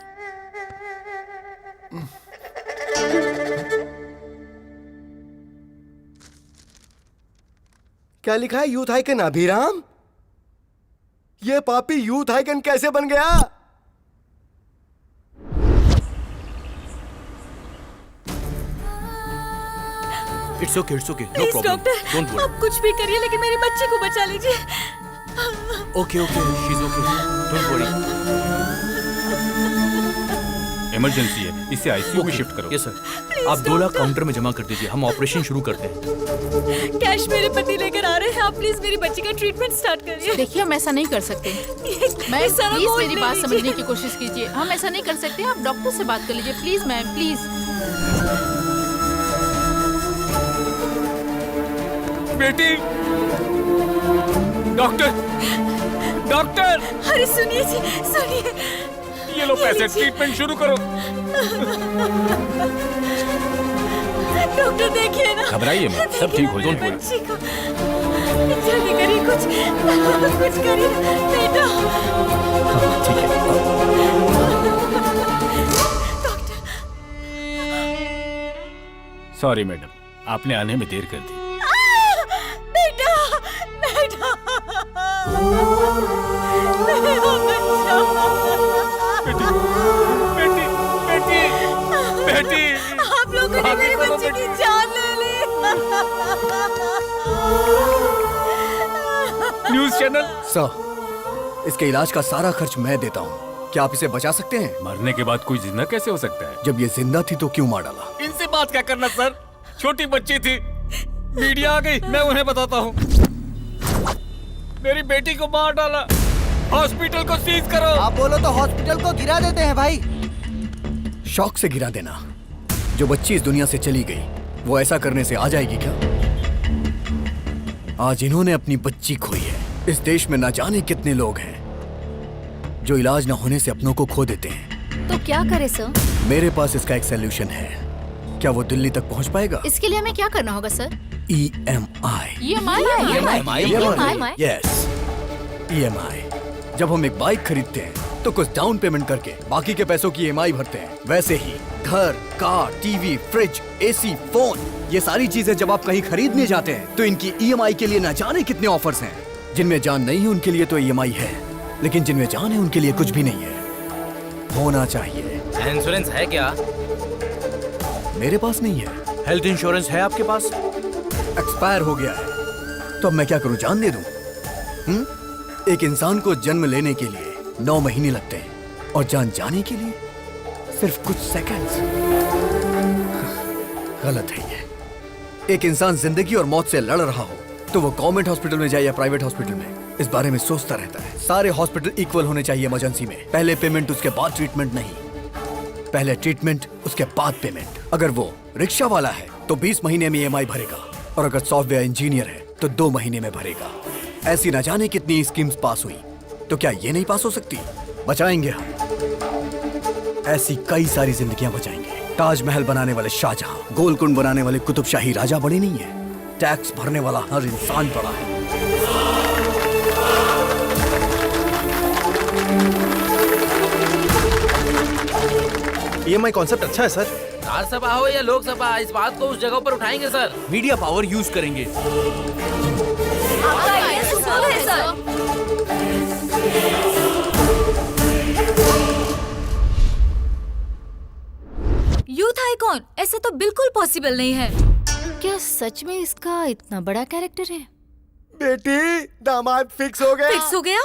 क्या लिखा है? Youth icon Abhiram? ये पापी यूथ आइकन कैसे बन गया? It's okay, no please problem, doctor, don't worry. आप कुछ भी करिए लेकिन मेरी बच्ची को बचा लीजिए। Okay okay, she is okay, don't worry. Emergency है, इसे आईसीयू में शिफ्ट करो। Yes sir. आप 2 लाख काउंटर में जमा कर दीजिए, हम ऑपरेशन शुरू करते हैं। कैश मेरे पति लेकर आ रहे हैं, आप प्लीज मेरी बच्ची का ट्रीटमेंट स्टार्ट करिए। देखिए, हम ऐसा नहीं कर सकते। मैम प्लीज मेरी बात समझने की कोशिश कीजिए। हम ऐसा नहीं कर सकते, आप डॉक्टर से बात कर लीजिए प्लीज मैम, प्लीज। बेटी, डॉक्टर, डॉक्टर! अरे सुनिए जी, सुनिए। ये लो पैसे, ट्रीटमेंट शुरू करो। डॉक्टर देखिए ना। घबराइए मत, सब ठीक हो जाएगा। बच्ची को जल्दी करिए, कुछ करिए बेटा। ठीक है। सॉरी मैडम, आपने आने में देर कर दी। बेटा, बेटा, बेटी, बेटी, आप लोगों ने मेरी बच्ची की जान ले ली। News channel. सर, इसके इलाज का सारा खर्च मैं देता हूँ। क्या आप इसे बचा सकते हैं? मरने के बाद कोई जिंदा कैसे हो सकता है? जब ये जिंदा थी तो क्यों मार डाला? इनसे बात क्या करना सर, छोटी बच्ची थी, मीडिया आ गई, मैं उन्हें बताता हूँ। मेरी बेटी को मार डाला, हॉस्पिटल को सीज करो। आप बोलो तो हॉस्पिटल को गिरा देते हैं भाई। शौक से गिरा देना। जो बच्ची इस दुनिया से चली गई, वो ऐसा करने से आ जाएगी क्या? आज इन्होंने अपनी बच्ची खोई है। इस देश में ना जाने कितने लोग हैं जो इलाज न होने से अपनों को खो देते हैं। तो क्या करे सर? मेरे पास इसका एक सलूशन है। क्या वो दिल्ली तक पहुंच पाएगा? इसके लिए हमें क्या करना होगा sir? EMI। EMI? Yes, EMI। जब हम एक बाइक खरीदते हैं तो कुछ डाउन पेमेंट करके बाकी के पैसों की EMI भरते हैं। वैसे ही घर, car, TV, fridge, AC, phone, ये सारी चीजें जब आप कहीं खरीदने जाते हैं तो इनकी EMI के लिए न जाने कितने ऑफर्स हैं। जिनमें जान नहीं है उनके लिए तो EMI है, लेकिन जिनमें जान है उनके लिए कुछ भी नहीं है। होना चाहिए। इंश्योरेंस है क्या? मेरे पास नहीं है। हेल्थ इंश्योरेंस है आपके पास? एक्सपायर हो गया है। तो अब मैं क्या करूं, जान दे दूं? एक इंसान को जन्म लेने के लिए 9 महीने लगते हैं और जान जाने के लिए सिर्फ कुछ सेकंड्स। गलत है ये। एक इंसान जिंदगी और मौत से लड़ रहा हो तो वो गवर्नमेंट हॉस्पिटल में जाए या प्राइवेट हॉस्पिटल में, इस बारे में सोचता रहता है। सारे हॉस्पिटल इक्वल होने चाहिए इमरजेंसी में। पहले पेमेंट उसके बाद ट्रीटमेंट नहीं, पहले ट्रीटमेंट उसके बाद पेमेंट। अगर वो रिक्शा वाला है तो 20 महीने में EMI भरेगा, और अगर सॉफ्टवेयर इंजीनियर है तो 2 महीने में भरेगा। ऐसी न जाने कितनी स्कीम्स पास हुई, तो क्या ये नहीं पास हो सकती? बचाएंगे हम। ऐसी कई सारी जिंदगियां बचाएंगे। ताजमहल बनाने वाले शाहजहां, गोलकुंड बनाने वाले कुतुबशाही राजा बड़े नहीं है। टैक्स भरने वाला हर इंसान बड़ा है। EMI कॉन्सेप्ट अच्छा है सर। राज्यसभा हो या लोकसभा, इस बात को उस जगह पर उठाएंगे सर। मीडिया पावर यूज करेंगे। आपका आइडिया सुपर है सर। यूथ आइकॉन, ऐसा तो बिल्कुल पॉसिबल नहीं है। क्या सच में इसका इतना बड़ा कैरेक्टर है? बेटी, दामाद फिक्स हो गया। फिक्स हो गया?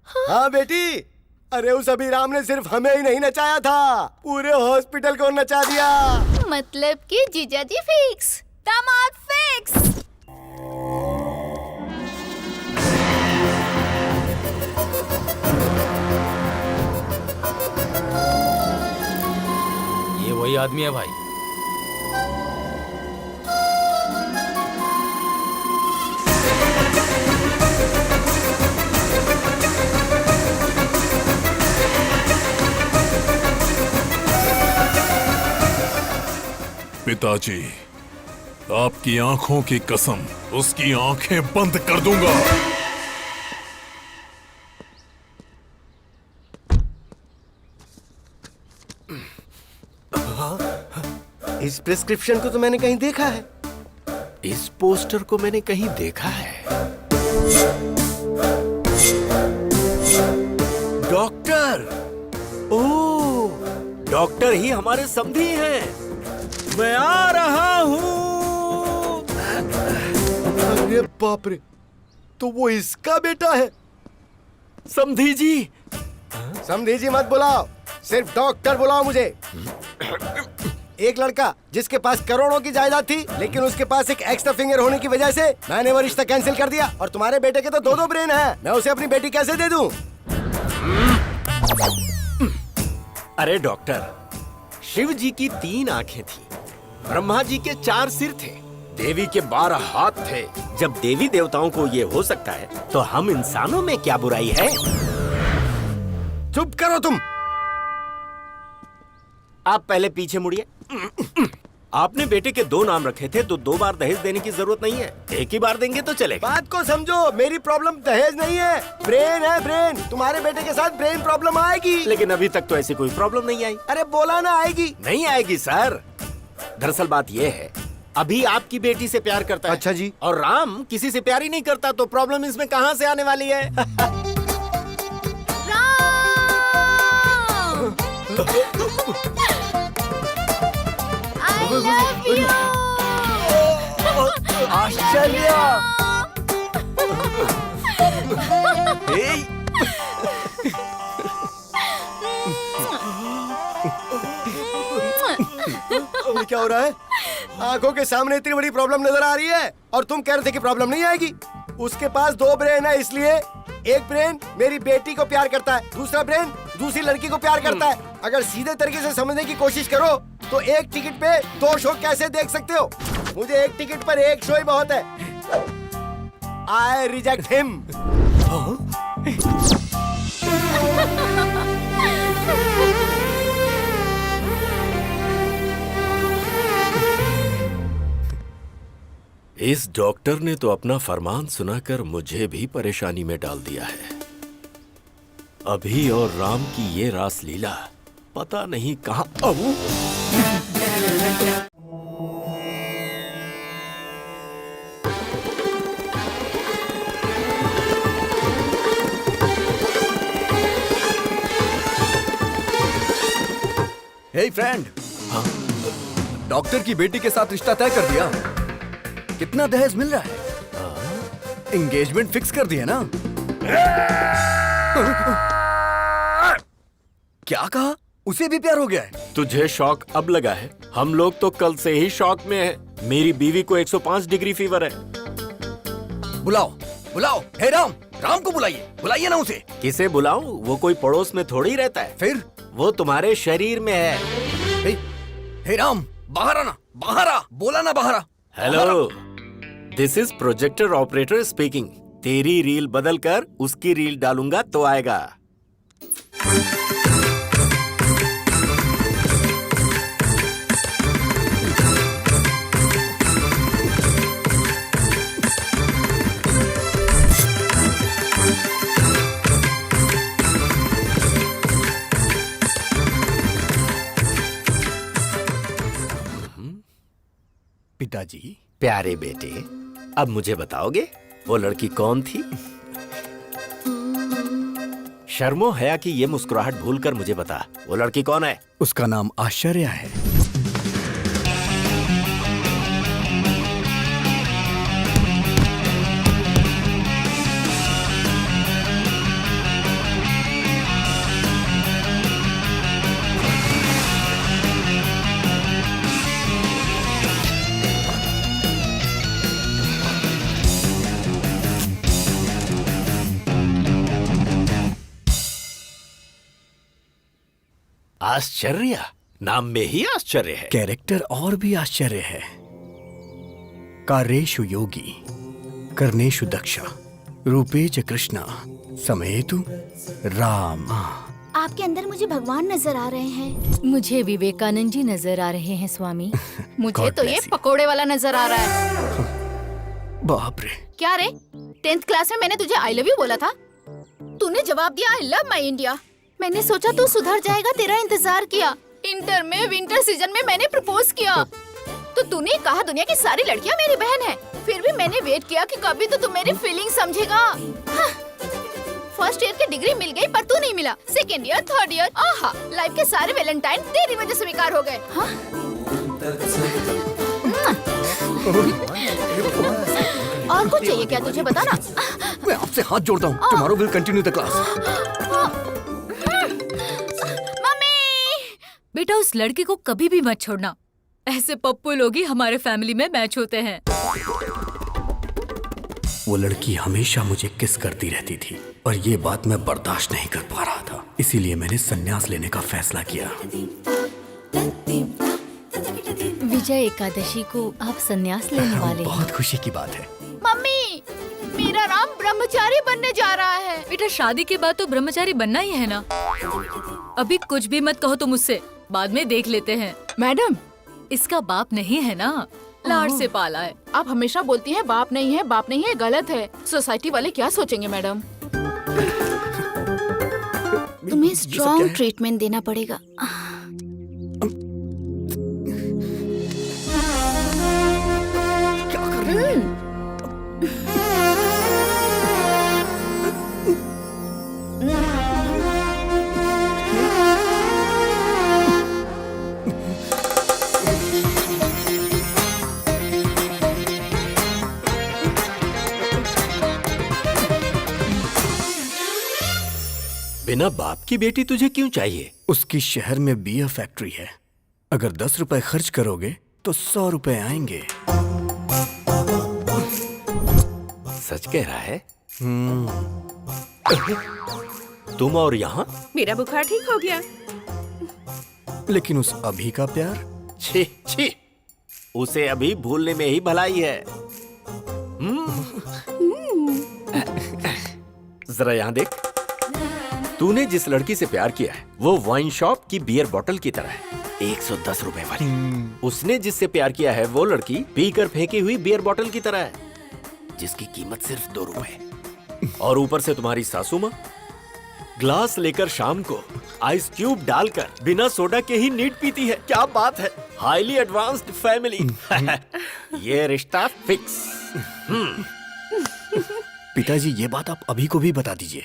हाँ बेटी, अरे उस अभिराम ने सिर्फ हमें ही नहीं नचाया था, पूरे हॉस्पिटल को नचा दिया। मतलब कि जीजाजी फिक्स, दामाद फिक्स। ये वही आदमी है भाई। पिताजी, आपकी आंखों की कसम, उसकी आंखें बंद कर दूंगा। इस प्रिस्क्रिप्शन को तो मैंने कहीं देखा है। इस पोस्टर को मैंने कहीं देखा है। डॉक्टर, ओह, डॉक्टर ही हमारे समधी हैं। मैं आ रहा हूँ। अरे बाप रे, तो वो इसका बेटा है। समधी जी। समधी जी मत बुलाओ, सिर्फ डॉक्टर बुलाओ मुझे। एक लड़का जिसके पास करोड़ों की जायदाद थी, लेकिन उसके पास एक एक्स्ट्रा फिंगर होने की वजह से मैंने वो रिश्ता कैंसिल कर दिया। और तुम्हारे बेटे के तो 2-2 ब्रेन हैं, मैं उसे अपनी बेटी कैसे दे दूं? अरे डॉक्टर, शिव जी की 3 आंखें थी, ब्रह्मा जी के 4 सिर थे, देवी के 12 हाथ थे। जब देवी देवताओं को ये हो सकता है, तो हम इंसानों में क्या बुराई है? चुप करो तुम। आप पहले पीछे मुड़िए। आपने बेटे के 2 नाम रखे थे, तो 2 बार दहेज देने की जरूरत नहीं है, एक ही बार देंगे तो चलेगा। बात को समझो, मेरी प्रॉब्लम दहेज नहीं है, ब्रेन है ब्रेन। तुम्हारे बेटे के साथ ब्रेन प्रॉब्लम आएगी। लेकिन अभी तक तो ऐसी कोई प्रॉब्लम नहीं आई। अरे बोला ना आएगी। नहीं आएगी सर। दरअसल बात यह है, अभी आपकी बेटी से प्यार करता है। अच्छा जी। और राम किसी से प्यार ही नहीं करता, तो प्रॉब्लम इसमें कहां से आने वाली है? I love you. आश्चर्य। ये क्या हो रहा है? आंखों के सामने इतनी बड़ी प्रॉब्लम नजर आ रही है और तुम कह रहे थे कि प्रॉब्लम नहीं आएगी। उसके पास 2 ब्रेन है, इसलिए एक ब्रेन मेरी बेटी को प्यार करता है, दूसरा ब्रेन दूसरी लड़की को प्यार करता है। अगर सीधे तरीके से समझने की कोशिश करो तो एक टिकट पे 2 शो कैसे देख सकते हो? मुझे एक टिकट पर एक शो ही बहुत है। I reject him. इस डॉक्टर ने तो अपना फरमान सुनाकर मुझे भी परेशानी में डाल दिया है। अभी और राम की ये रास लीला पता नहीं कहाँ। हे फ्रेंड, डॉक्टर की बेटी के साथ रिश्ता तय कर दिया। कितना दहेज मिल रहा है? एंगेजमेंट फिक्स कर दिया ना? क्या कहा? उसे भी प्यार हो गया है? तुझे शॉक अब लगा है? हम लोग तो कल से ही शॉक में हैं। मेरी बीवी को 105 डिग्री फीवर है। बुलाओ बुलाओ, हे राम, राम को बुलाइए, बुलाइए ना उसे। किसे बुलाऊं? वो कोई पड़ोस में थोड़ी रहता है। फिर वो तुम्हारे शरीर में है। हे राम, बाहर आना, बाहर आ, बोला ना बाहर आ। Hello, this is projector operator speaking. तेरी रील बदल कर उसकी रील डालूंगा तो आएगा। पिताजी। प्यारे बेटे, अब मुझे बताओगे वो लड़की कौन थी? शर्मो हया की ये मुस्कुराहट भूलकर मुझे बता, वो लड़की कौन है? उसका नाम आश्चर्य है। आश्चर्य, नाम में ही आश्चर्य है। कैरेक्टर और भी आश्चर्य है। कार्येषु योगी, कर्णेषु दक्ष, रूपेच कृष्णा, समेतु राम। आपके अंदर मुझे भगवान नजर आ रहे हैं। मुझे विवेकानंद जी नजर आ रहे हैं स्वामी। मुझे God तो ये bless you. पकोड़े वाला नजर आ रहा है। बाप रे। क्या रे, 10th क्लास में मैंने तुझे आई लव यू बोला था, तूने जवाब दिया आई लव माई इंडिया। मैंने सोचा तू सुधर जाएगा, तेरा इंतजार किया। इंटर में विंटर सीजन में मैंने प्रपोज किया तो तूने कहा दुनिया की सारी लड़कियां मेरी बहन है। फिर भी मैंने वेट किया कि कभी तो तू मेरी फीलिंग समझेगा। फर्स्ट ईयर की डिग्री मिल गई पर तू नहीं मिला। सेकेंड ईयर, थर्ड ईयर, आहा, लाइफ के सारे वैलेंटाइन तेरी वजह से बेकार हो गए। और कुछ चाहिए क्या तुझे, बता ना। मैं आपसे हाथ जोड़ता हूँ। Tomorrow will continue the class. बेटा, उस लड़की को कभी भी मत छोड़ना। ऐसे पप्पू लोग ही हमारे फैमिली में मैच होते हैं। वो लड़की हमेशा मुझे किस करती रहती थी और ये बात मैं बर्दाश्त नहीं कर पा रहा था। इसीलिए मैंने संन्यास लेने का फैसला किया। विजय एकादशी को आप संन्यास लेने वाले हैं। बहुत खुशी की बात है। मम्मी, मेरा राम ब्रह्मचारी बनने जा रहा है। बेटा, शादी के बाद तो ब्रह्मचारी बनना ही है ना। अभी कुछ भी मत कहो तुम मुझसे, बाद में देख लेते हैं। मैडम, इसका बाप नहीं है ना, लाड़ से पाला है। आप हमेशा बोलती हैं बाप नहीं है, गलत है। सोसाइटी वाले क्या सोचेंगे मैडम? तुम्हें स्ट्रॉन्ग ट्रीटमेंट देना पड़ेगा। क्या कर रहे हैं? बिना बाप की बेटी तुझे क्यों चाहिए? उसकी शहर में बियर फैक्ट्री है। अगर 10 रुपए खर्च करोगे तो 100 रुपए आएंगे। सच कह रहा है? तुम और यहाँ? मेरा बुखार ठीक हो गया। लेकिन उस अभी का प्यार? छी छी, उसे अभी भूलने में ही भलाई है। जरा यहाँ देख, तूने जिस लड़की से प्यार किया है वो वाइन शॉप की बियर बोतल की तरह है, 110 रुपए वाली। उसने जिससे प्यार किया है वो लड़की पीकर फेंकी हुई बियर बोतल की तरह है, जिसकी कीमत सिर्फ 2 रुपए। और ऊपर से तुम्हारी सासू माँ ग्लास लेकर शाम को आइस क्यूब डालकर बिना सोडा के ही नीट पीती है। क्या बात है, हाईली एडवांस्ड फैमिली। ये रिश्ता फिक्स। पिताजी ये बात आप अभी को भी बता दीजिए।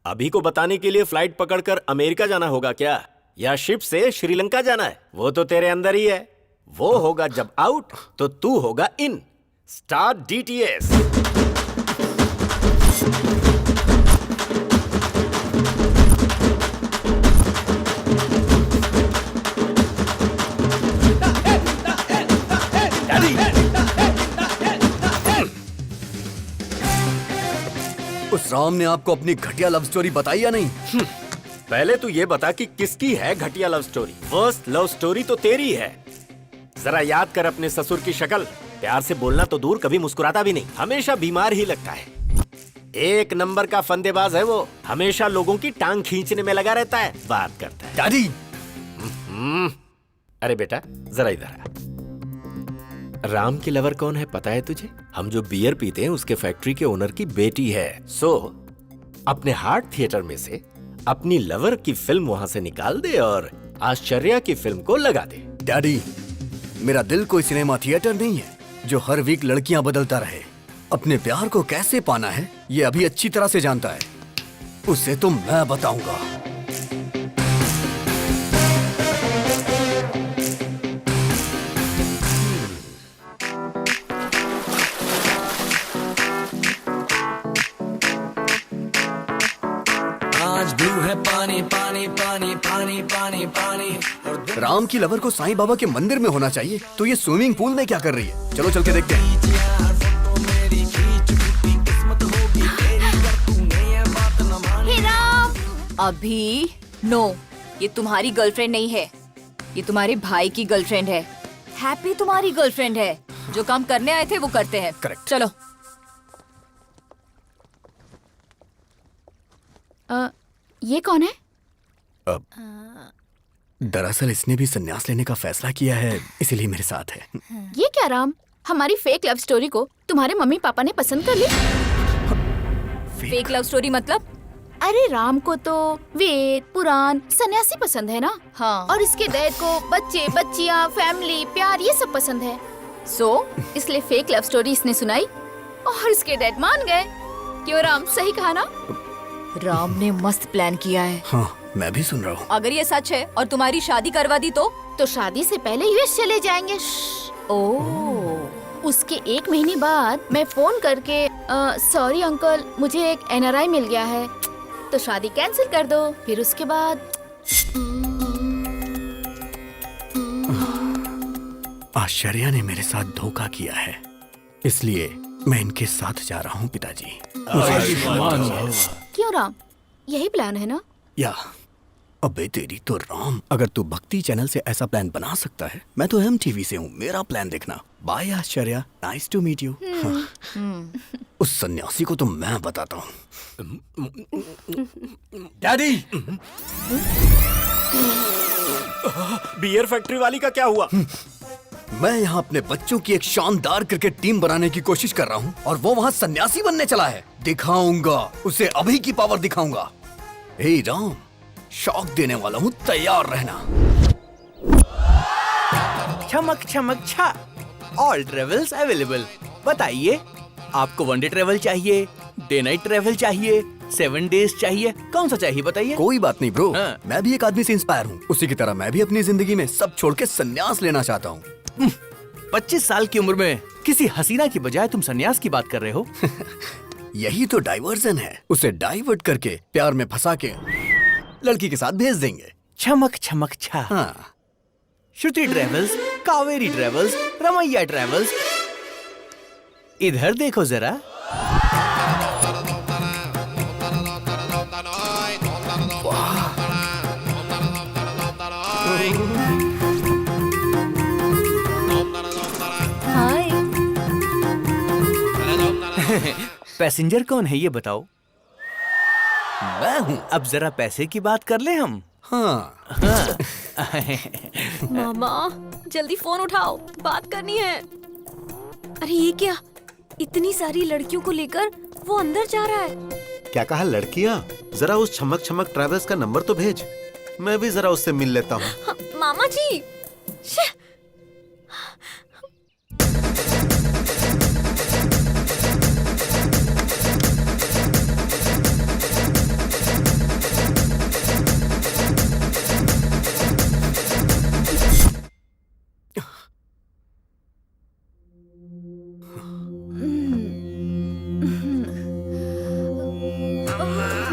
अभी को बताने के लिए फ्लाइट पकड़कर अमेरिका जाना होगा क्या, या शिप से श्रीलंका जाना है? वो तो तेरे अंदर ही है। वो होगा जब आउट तो तू होगा इन। Start DTS। उस राम ने आपको अपनी घटिया लव स्टोरी बताई या नहीं? पहले तू ये बता कि किसकी है घटिया love story. First love story तो तेरी है। जरा याद कर अपने ससुर की शक्ल। प्यार से बोलना तो दूर, कभी मुस्कुराता भी नहीं, हमेशा बीमार ही लगता है। एक नंबर का फंदेबाज है वो, हमेशा लोगों की टांग खींचने में लगा रहता है, बात करता है। डैडी! अरे बेटा जरा इधर आ। राम की लवर कौन है पता है तुझे? हम जो बियर पीते हैं उसके फैक्ट्री के ओनर की बेटी है। सो अपने हार्ट थिएटर में से अपनी लवर की फिल्म वहां से निकाल दे और आश्चर्या की फिल्म को लगा दे। डैडी, मेरा दिल कोई सिनेमा थिएटर नहीं है जो हर वीक लड़कियां बदलता रहे। अपने प्यार को कैसे पाना है ये अभी अच्छी तरह से जानता है। उसे तो मैं बताऊंगा। आज ब्लू है पानी पानी पानी पानी पानी पानी। राम की लवर को साईं बाबा के मंदिर में होना चाहिए, तो ये स्विमिंग पूल में क्या कर रही है? चलो चल के देखते हैं। हे राम! अभी नो, ये तुम्हारी गर्लफ्रेंड नहीं है, ये तुम्हारे भाई की गर्लफ्रेंड है। हैप्पी तुम्हारी गर्लफ्रेंड है। जो काम करने आए थे वो करते हैं। करेक्ट। चलो। ये कौन है? दरअसल इसने भी संन्यास लेने का फैसला किया है, इसीलिए मेरे साथ है। ये क्या राम, हमारी फेक लव स्टोरी को तुम्हारे मम्मी पापा ने पसंद कर ली? फेक लव स्टोरी मतलब? अरे राम को तो वेद पुराण सन्यासी पसंद है ना। हाँ। और इसके डैड को बच्चे बच्चियाँ फैमिली प्यार ये सब पसंद है। इसलिए फेक लव स्टोरी इसने सुनाई और इसके डैड मान गए। क्यों राम, सही कहा ना? राम ने मस्त प्लान किया है। हाँ, मैं भी सुन रहा हूँ। अगर ये सच है और तुम्हारी शादी करवा दी तो शादी से पहले यूएस चले जाएंगे। उसके 1 महीने बाद मैं फोन करके सॉरी अंकल, मुझे एक NRI मिल गया है, तो शादी कैंसिल कर दो। फिर उसके बाद आश्चर्या ने मेरे साथ धोखा किया है, इसलिए मैं इनके साथ जा रहा हूँ पिताजी। क्यों राम, यही प्लान है ना? या अबे तेरी तो राम, अगर तू भक्ति चैनल से ऐसा प्लान बना सकता है, मैं तो MTV से हूँ, मेरा प्लान देखना। Bye Ashcharya, nice to meet you. उस सन्यासी को तो मैं बताता हूँ। डैडी! बियर फैक्ट्री वाली का क्या हुआ? मैं यहाँ अपने बच्चों की एक शानदार क्रिकेट टीम बनाने की कोशिश कर रहा हूँ और वो वहाँ सन्यासी बनने चला है। दिखाऊंगा उसे, अभी की पावर दिखाऊंगा। हे राम, शॉक देने वाला हूँ, तैयार रहना। चमक चमक छा, ऑल ट्रेवल्स अवेलेबल। बताइए, आपको 1 डे ट्रेवल चाहिए, डे नाइट ट्रेवल चाहिए, 7 डेज चाहिए, कौन सा चाहिए बताइए? कोई बात नहीं ब्रो। हाँ। मैं भी एक आदमी से इंस्पायर हूँ, उसी की तरह मैं भी अपनी जिंदगी में सब छोड़ के संन्यास लेना चाहता हूँ। 25 साल की उम्र में किसी हसीना की बजाय तुम सन्यास की बात कर रहे हो? यही तो डाइवर्जन है, उसे डाइवर्ट करके प्यार में फंसा के लड़की के साथ भेज देंगे। चमक चमक छा। हाँ। Shruti travels, Kaveri travels, Ramaiya travels, इधर देखो जरा। हाय। पैसेंजर कौन है ये बताओ? मैं हूँ। अब जरा पैसे की बात कर ले हम। हाँ। मामा जल्दी फोन उठाओ, बात करनी है। अरे ये क्या, इतनी सारी लड़कियों को लेकर वो अंदर जा रहा है। क्या कहा लड़कियां? जरा उस छमक छमक ट्रैवल्स का नंबर तो भेज, मैं भी जरा उससे मिल लेता हूँ। मामा जी।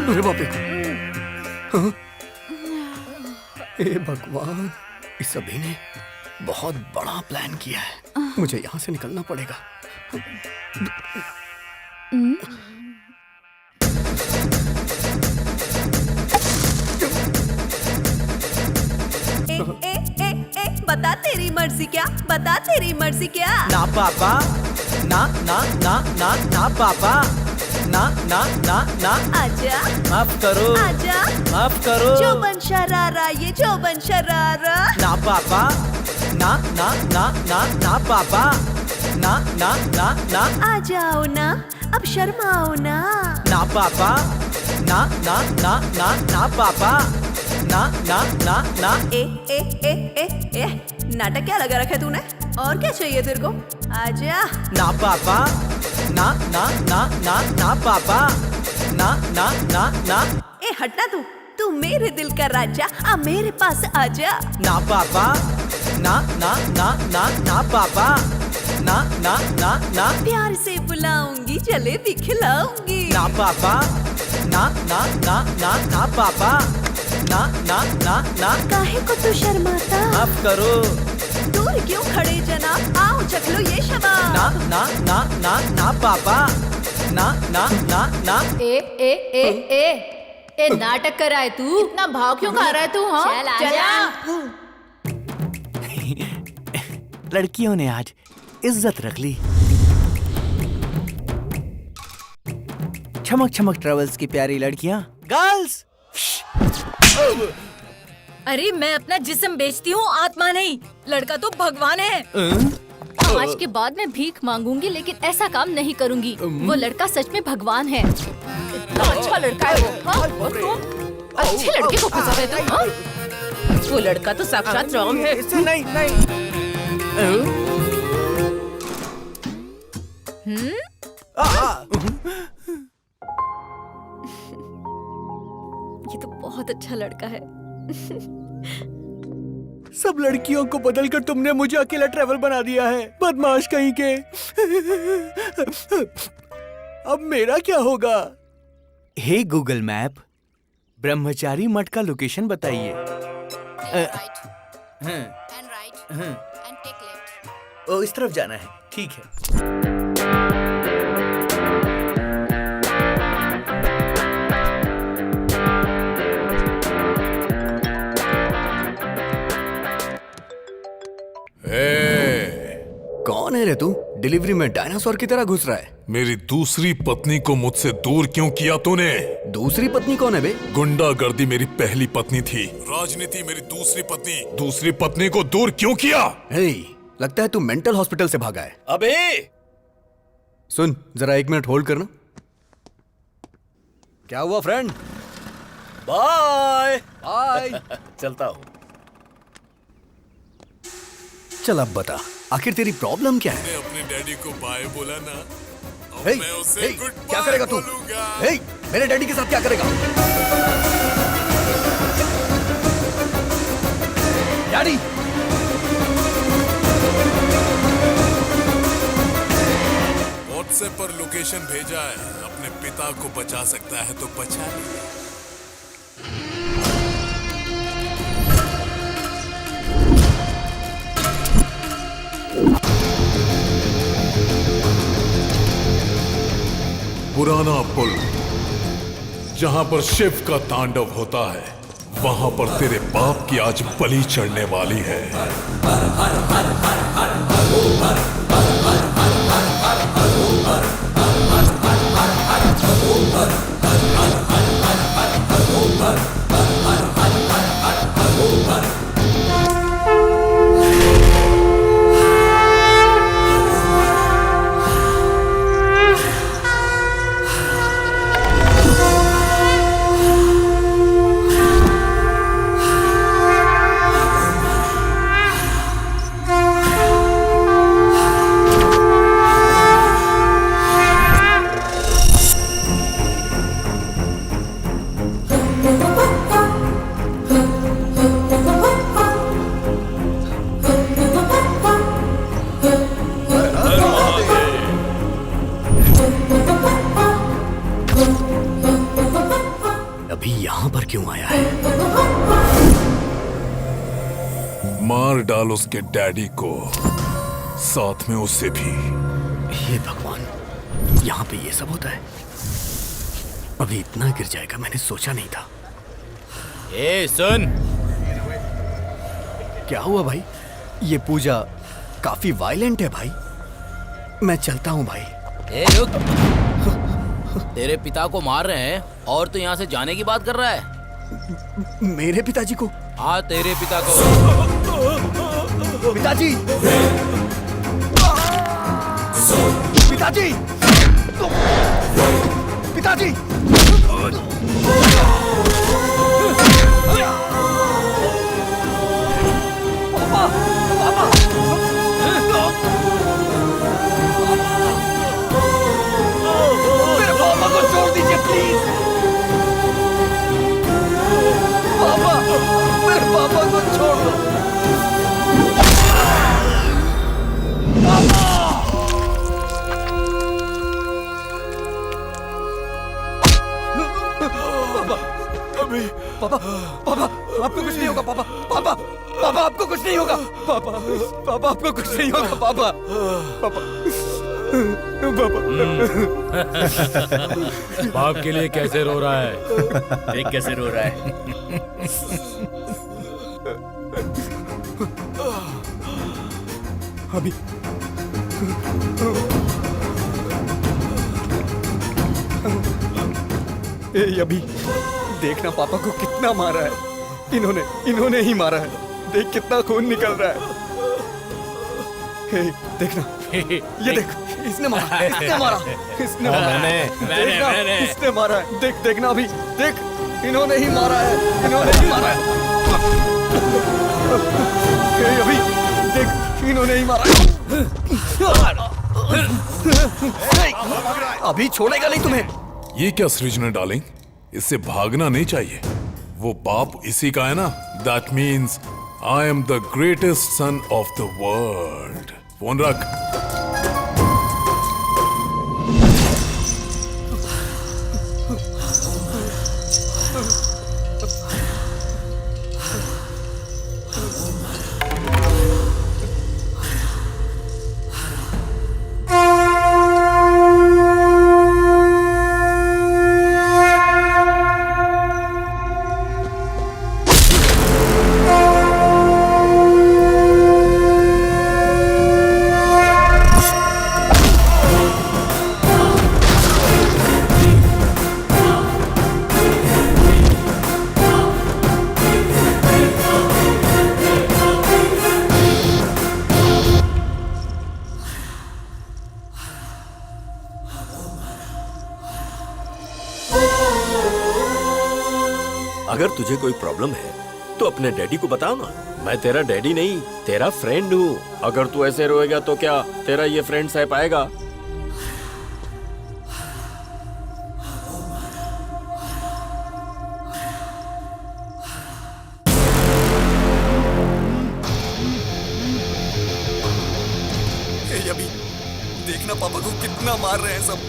अरे बाप रे। हाँ? हे भगवान, इस सभी ने बहुत बड़ा प्लान किया है। मुझे यहाँ से निकलना पड़ेगा। बता तेरी मर्जी क्या? बता तेरी मर्जी क्या? ना पापा, ना ना ना ना ना पापा, ना ना ना ना। आजा, माफ करो, आजा, माफ करो। जो बन शरारा, ये जो बन शरारा। ना पापा, ना ना ना ना ना पापा, ना ना ना ना। आ जाओ ना, अब शर्माओ ना। ना पापा, ना ना ना ना ना पापा, ना ना ना ना। ए ए ए ए ए नाटक क्या लगा रखा है तूने? और क्या चाहिए तेरे को? आजा। ना पापा, ना ना ना ना ना पापा, ना ना ना ना। ए हटना तू मेरे दिल का राजा, आ मेरे पास आजा। ना पापा, ना ना ना ना ना पापा, ना ना ना ना। प्यार से बुलाऊंगी, जलेबी खिलाऊंगी। ना पापा, ना ना ना ना ना पापा, ना ना ना ना। काहे को तू शर्माता? माफ करो। दूर क्यों खड़े जनाब, आओ चख लो ये शबाब। ना ना ना ना ना पापा, ना ना ना ना। ए ए ए ए ए नाटक कर रहा है तू? इतना भाव क्यों खा रहा है तू? हाँ चल आजा। लड़कियों ने आज इज्जत रख ली। चमक चमक ट्रेवल्स की प्यारी लड़कियां, गर्ल्स। अरे मैं अपना जिस्म बेचती हूँ, आत्मा नहीं। लड़का तो भगवान है। आज के बाद मैं भीख मांगूंगी, लेकिन ऐसा काम नहीं करूंगी। वो लड़का सच में भगवान है। कितना अच्छा लड़का है वो। हाँ? तुम अच्छे लड़के को फंसा रहे तुम। हाँ? वो लड़का तो साक्षात राम है। नहीं नहीं। ये तो बहुत अच्छा लड़का है। सब लड़कियों को बदलकर तुमने मुझे अकेला ट्रैवल बना दिया है, बदमाश कहीं के। अब मेरा क्या होगा? हे गूगल मैप, ब्रह्मचारी मठ का लोकेशन बताइए। ओ, इस तरफ जाना है। ठीक है। कौन है रे तू? डिलीवरी में डायनासोर की तरह घुस रहा है। मेरी दूसरी पत्नी को मुझसे दूर क्यों किया तूने? दूसरी पत्नी कौन है बे? गुंडागर्दी मेरी पहली पत्नी थी, राजनीति मेरी दूसरी पत्नी। दूसरी पत्नी को दूर क्यों किया? हे, लगता है तू मेंटल हॉस्पिटल से भागा है। अबे सुन, जरा 1 मिनट होल्ड करना। क्या हुआ फ्रेंड? Bye bye. चलता हूँ। चल अब बता, आखिर तेरी प्रॉब्लम क्या है? अपने डैडी को बाय बोला ना, अब हे, मैं उसे हे, गुड क्या बाय करेगा तू? बोलूंगा। हे, मेरे डैडी के साथ क्या करेगा? डैडी! व्हाट्सएप पर लोकेशन भेजा है, अपने पिता को बचा सकता है तो बचा ले। पुराना पुल, जहां पर शिव का तांडव होता है, वहां पर तेरे बाप की आज बलि चढ़ने वाली है। अभी यहाँ पर क्यों आया है? मार डाल उसके डैडी को, साथ में उससे भी। हे भगवान, यहाँ पे ये सब होता है? अभी इतना गिर जाएगा मैंने सोचा नहीं था। ए सुन, क्या हुआ भाई? ये पूजा काफी वायलेंट है भाई। मैं चलता हूँ भाई। ए रुक, तेरे पिता को मार रहे हैं और तू यहाँ से जाने की बात कर रहा है? मेरे पिताजी को? हाँ, तेरे पिता को। पिताजी! पिताजी! पिताजी! पापा! पापा! मेरे पापा को छोड़ दीजिए प्लीज। पापा, मेरे पापा को छोड़ दो। पापा, पापा, आपको कुछ नहीं होगा पापा, पापा, पापा आपको कुछ नहीं होगा, पापा, पापा आपको कुछ नहीं होगा, पापा, पापा, पापा। बाप के लिए कैसे रो रहा है? देख कैसे रो रहा है। अभी अभी देखना पापा को कितना मारा है। इन्होंने ही मारा है। देख कितना खून निकल रहा है। हे, देखना, ये देख, इसने मारा, इसने मारा, इसने मारा, देखना, इसने मारा है। देख, देखना अभी, देख, इन्होंने ही मारा है, इन्होंने ही मारा है। हे, अभी देख, इन्होंने ही मारा है। अभी छोड़ेगा नहीं तुम्हें। ये क्या सृजना डार्लिंग, इससे भागना नहीं चाहिए। वो बाप इसी का है ना। That means I am the greatest son of the world. Phone रख। अगर तुझे कोई प्रॉब्लम है तो अपने डैडी को बताओ ना। मैं तेरा डैडी नहीं, तेरा फ्रेंड हूँ। अगर तू ऐसे रोएगा तो क्या तेरा ये फ्रेंड सह पाएगा? अभी देखना पापा को कितना मार रहे हैं सब।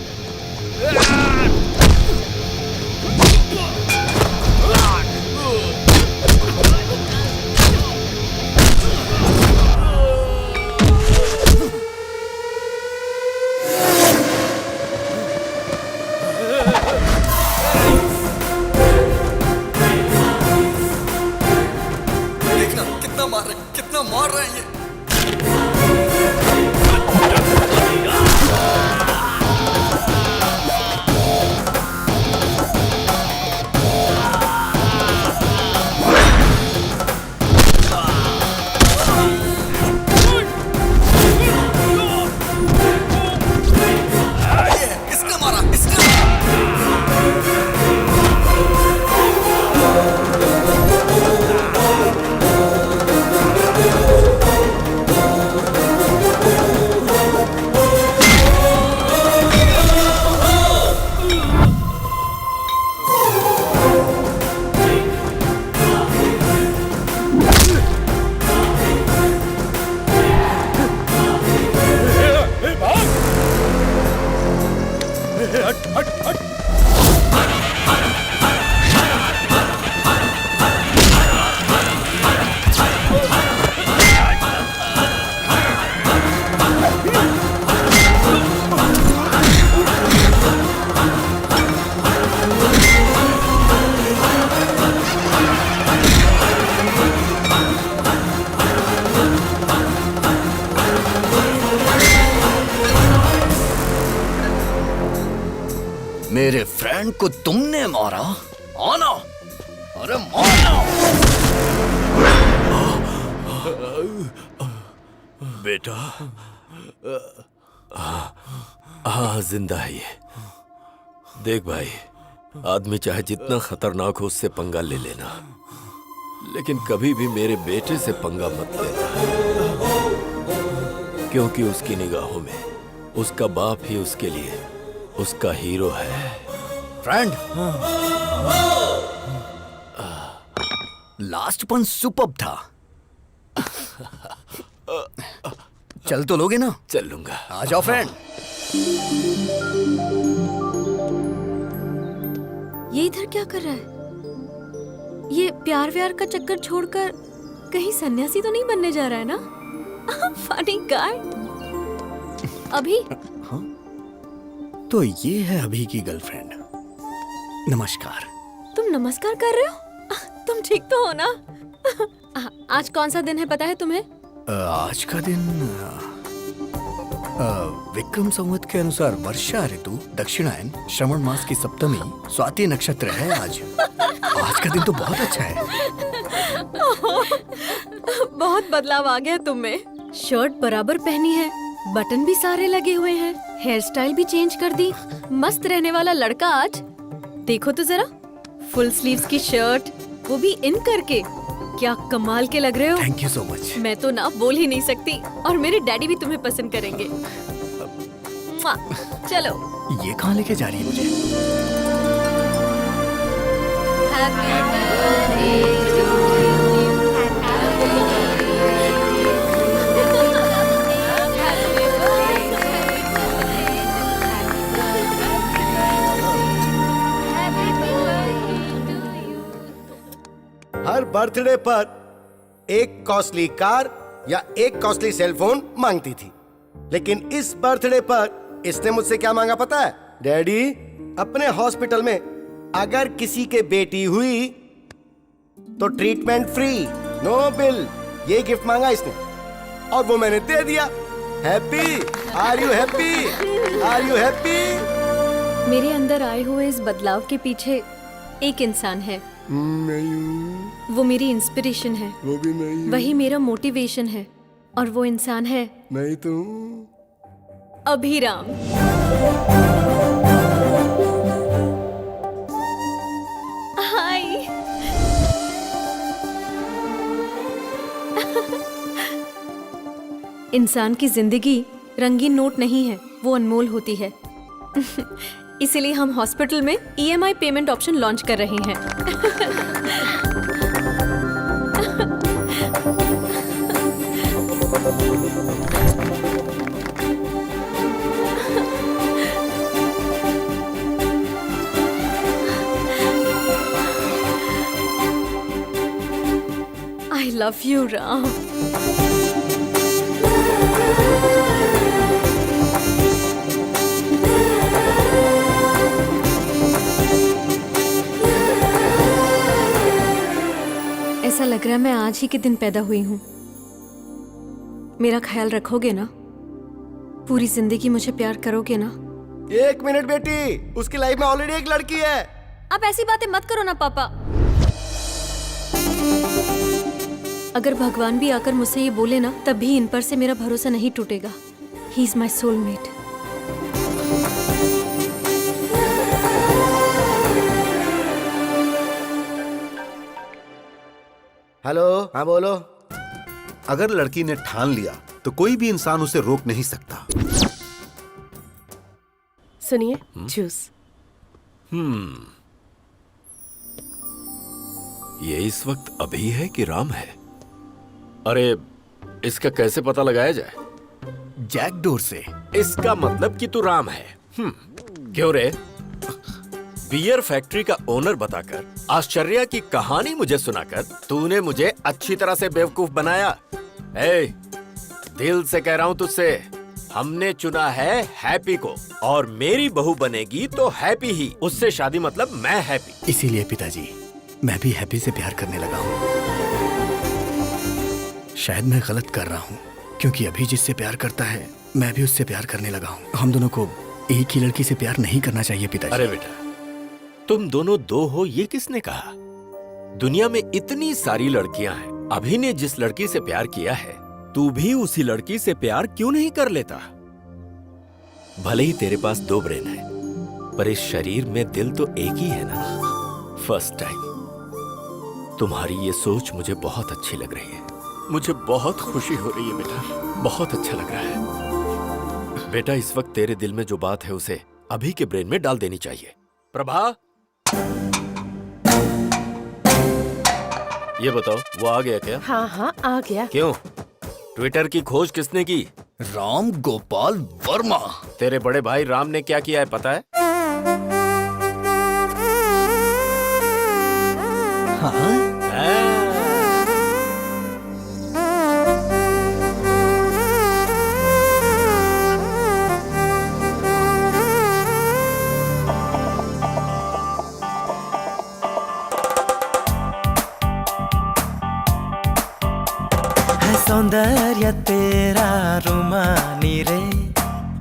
देखना कितना मार रहे हैं ये। फ्रेंड को तुमने मारा? आना, अरे मारना। बेटा, हाँ जिंदा है ये। देख भाई, आदमी चाहे जितना खतरनाक हो उससे पंगा ले लेना, लेकिन कभी भी मेरे बेटे से पंगा मत लेना, क्योंकि उसकी निगाहों में उसका बाप ही उसके लिए उसका हीरो है। फ्रेंड, लास्ट पंच सुपर्ब था। चल तो लोगे ना? चल लूंगा। आ जाओ फ्रेंड। ये इधर क्या कर रहा है? ये प्यार व्यार का चक्कर छोड़कर कहीं सन्यासी तो नहीं बनने जा रहा है ना? Funny guy. अभी तो ये है अभी की गर्लफ्रेंड। नमस्कार। तुम नमस्कार कर रहे हो? तुम ठीक तो हो ना? आज कौन सा दिन है पता है तुम्हें? आज का दिन विक्रम संवत के अनुसार वर्षा ऋतु, दक्षिणायन, श्रवण मास की सप्तमी, स्वाति नक्षत्र है आज। आज का दिन तो बहुत अच्छा है। बहुत बदलाव आ गया तुम में। शर्ट बराबर पहनी है, बटन भी सारे लगे हुए हैं, हेयर स्टाइल भी चेंज कर दी। मस्त रहने वाला लड़का आज। देखो तो जरा, फुल स्लीव्स की शर्ट, वो भी इन करके। क्या कमाल के लग रहे हो। Thank you so much. मैं तो ना बोल ही नहीं सकती, और मेरे डैडी भी तुम्हें पसंद करेंगे। चलो। ये कहाँ लेके जा रही है मुझे? हर बर्थडे पर एक कॉस्टली कार या एक कॉस्टली सेलफोन मांगती थी, लेकिन इस बर्थडे पर इसने मुझसे क्या मांगा पता है? डैडी, अपने हॉस्पिटल में अगर किसी के बेटी हुई तो ट्रीटमेंट फ्री, नो बिल। ये गिफ्ट मांगा इसने और वो मैंने दे दिया। Happy? Are you happy? Are you happy? मेरे अंदर आए हुए इस बदलाव के पीछे एक इंसान है। नहीं। वो मेरी इंस्पिरेशन है, वो भी नहीं। वही मेरा मोटिवेशन है, और वो इंसान है नहीं तो अभिराम। हाय। इंसान की जिंदगी रंगीन नोट नहीं है, वो अनमोल होती है। इसीलिए हम हॉस्पिटल में EMI पेमेंट ऑप्शन लॉन्च कर रहे हैं। I love you, Ram. ऐसा लग रहा है मैं आज ही के दिन पैदा हुई हूँ। मेरा ख्याल रखोगे ना? पूरी जिंदगी मुझे प्यार करोगे ना? एक मिनट बेटी, उसकी लाइफ में ऑलरेडी एक लड़की है। आप ऐसी बातें मत करो ना पापा। अगर भगवान भी आकर मुझसे ये बोले ना, तब भी इन पर से मेरा भरोसा नहीं टूटेगा। He is my soulmate. Hello, हाँ बोलो। अगर लड़की ने ठान लिया तो कोई भी इंसान उसे रोक नहीं सकता। सुनिए, जूस। ये इस वक्त अभी है कि राम है? अरे, इसका कैसे पता लगाया जाए? जैकडोर से। इसका मतलब कि तू राम है। क्यों रे? बियर फैक्ट्री का ओनर बताकर, आश्चर्य की कहानी मुझे सुनाकर तूने मुझे अच्छी तरह से बेवकूफ बनाया। ए, दिल से कह रहा हूं तुझसे, हमने चुना है हैप्पी को, और मेरी बहू बनेगी तो हैप्पी ही। उससे शादी मतलब मैं हैप्पी। इसीलिए पिताजी, मैं भी हैप्पी से प्यार करने लगा हूँ। शायद मैं गलत कर रहा हूँ, क्योंकि अभी जिससे प्यार करता है मैं भी उससे प्यार करने लगा हूँ। हम दोनों को एक ही लड़की से प्यार नहीं करना चाहिए पिताजी। अरे बेटा, तुम दोनों दो हो ये किसने कहा? दुनिया में इतनी सारी लड़कियां हैं। अभी ने जिस लड़की से प्यार किया है, तू भी उसी लड़की से प्यार क्यों नहीं कर लेता? भले ही तेरे पास 2 ब्रेन है, पर इस शरीर में दिल तो एक ही है ना। फर्स्ट टाइम तुम्हारी ये सोच मुझे बहुत अच्छी लग रही है। मुझे बहुत खुशी हो रही है बेटा, बहुत अच्छा लग रहा है। बेटा, इस वक्त तेरे दिल में जो बात है उसे अभी के ब्रेन में डाल देनी चाहिए। प्रभा, ये बताओ, वो आ गया क्या? हाँ हाँ, आ गया। क्यों? ट्विटर की खोज किसने की? राम गोपाल वर्मा। तेरे बड़े भाई राम ने क्या किया है पता है? हाँ? सौंदर्य तेरा रुमानी रे,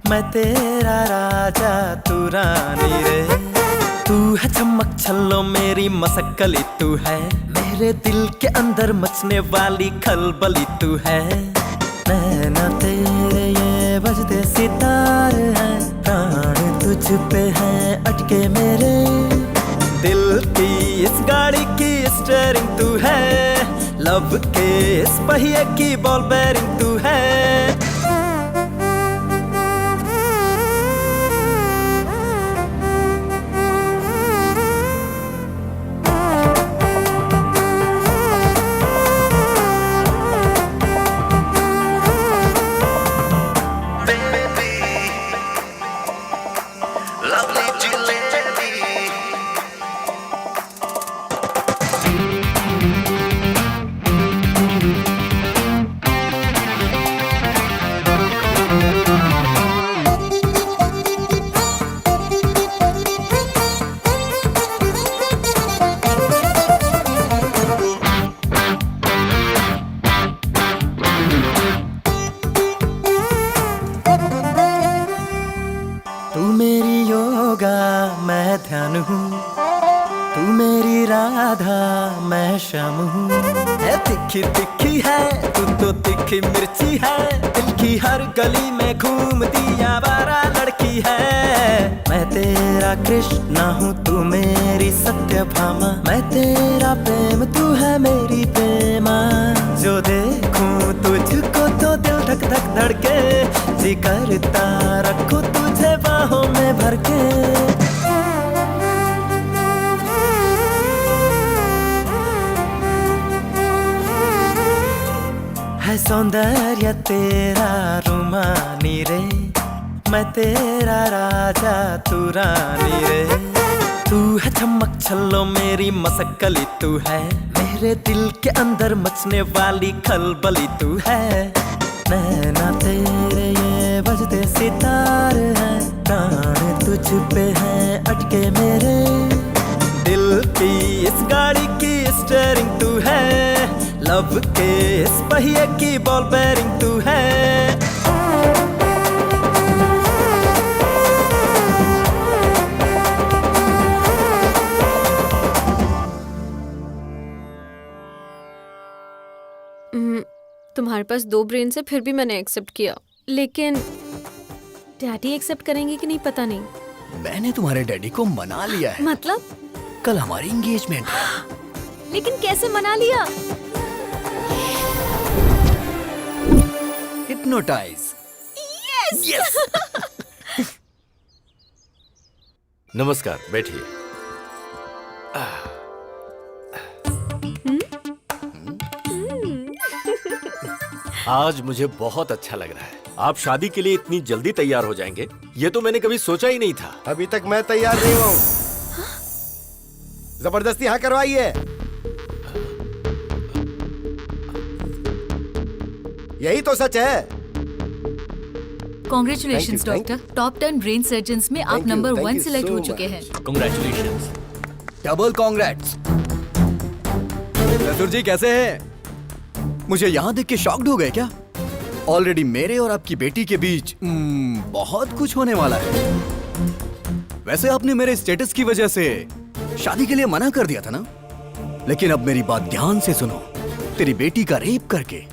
मैं तेरा राजा तू रानी रे। तू है चमक छल्लो मेरी मसक्कली, तू है मेरे दिल के अंदर मचने वाली खलबली, तू है। नैना तेरे ये बजते सितार हैं, प्राण तुझ पे हैं अटके मेरे। दिल की इस गाड़ी की स्टीयरिंग तू है, लव के इस पहिए की बॉल बेरिंग तू है। ध्यान हूँ, तू मेरी राधा मैं श्याम हूँ। है तिखी तिखी है तू तो तिखी मिर्ची है, दिल की हर गली में घूमती आवारा लड़की है। मैं तेरा कृष्णा हूँ तू मेरी सत्यभामा, मैं तेरा प्रेम तू है मेरी प्रेमा। जो देखूं तुझको तो दिल धक धक धड़के, जी करता रखूं तुझे बाहों में भर के। है सौंदर्य तेरा रुमानी रे, मैं तेरा राजा तू रानी रे। तू है चमक छल्लो मेरी मसक्कली, तू है मेरे दिल के अंदर मचने वाली खलबली, तू है। नैना तेरे ये बजते सितार हैं, प्राण तुझ पे हैं अटके मेरे। दिल की इस गाड़ी की स्टीयरिंग तू है, लव के इस पहिए की बॉल बेरिंग तू है। तुम्हारे पास 2 ब्रेन से फिर भी मैंने एक्सेप्ट किया, लेकिन डैडी एक्सेप्ट करेंगे कि नहीं पता नहीं। मैंने तुम्हारे डैडी को मना लिया है। मतलब? कल हमारी एंगेजमेंट है। लेकिन कैसे मना लिया? हिप्नोटाइज। यस। नमस्कार, बैठिए। आज मुझे बहुत अच्छा लग रहा है। आप शादी के लिए इतनी जल्दी तैयार हो जाएंगे, ये तो मैंने कभी सोचा ही नहीं था। अभी तक मैं तैयार नहीं हूँ, जबरदस्ती हाँ करवाइए। यही तो सच है। Congratulations doctor, top 10 brain surgeons में आप नंबर 1 सिलेक्ट हो चुके हैं। कांग्रेचुलेशंस। Double congrats. चतुर जी कैसे हैं? मुझे यहाँ देख के शॉक्ड हो गए क्या? ऑलरेडी मेरे और आपकी बेटी के बीच बहुत कुछ होने वाला है। वैसे आपने मेरे स्टेटस की वजह से शादी के लिए मना कर दिया था ना। लेकिन अब मेरी बात ध्यान से सुनो, तेरी बेटी का रेप करके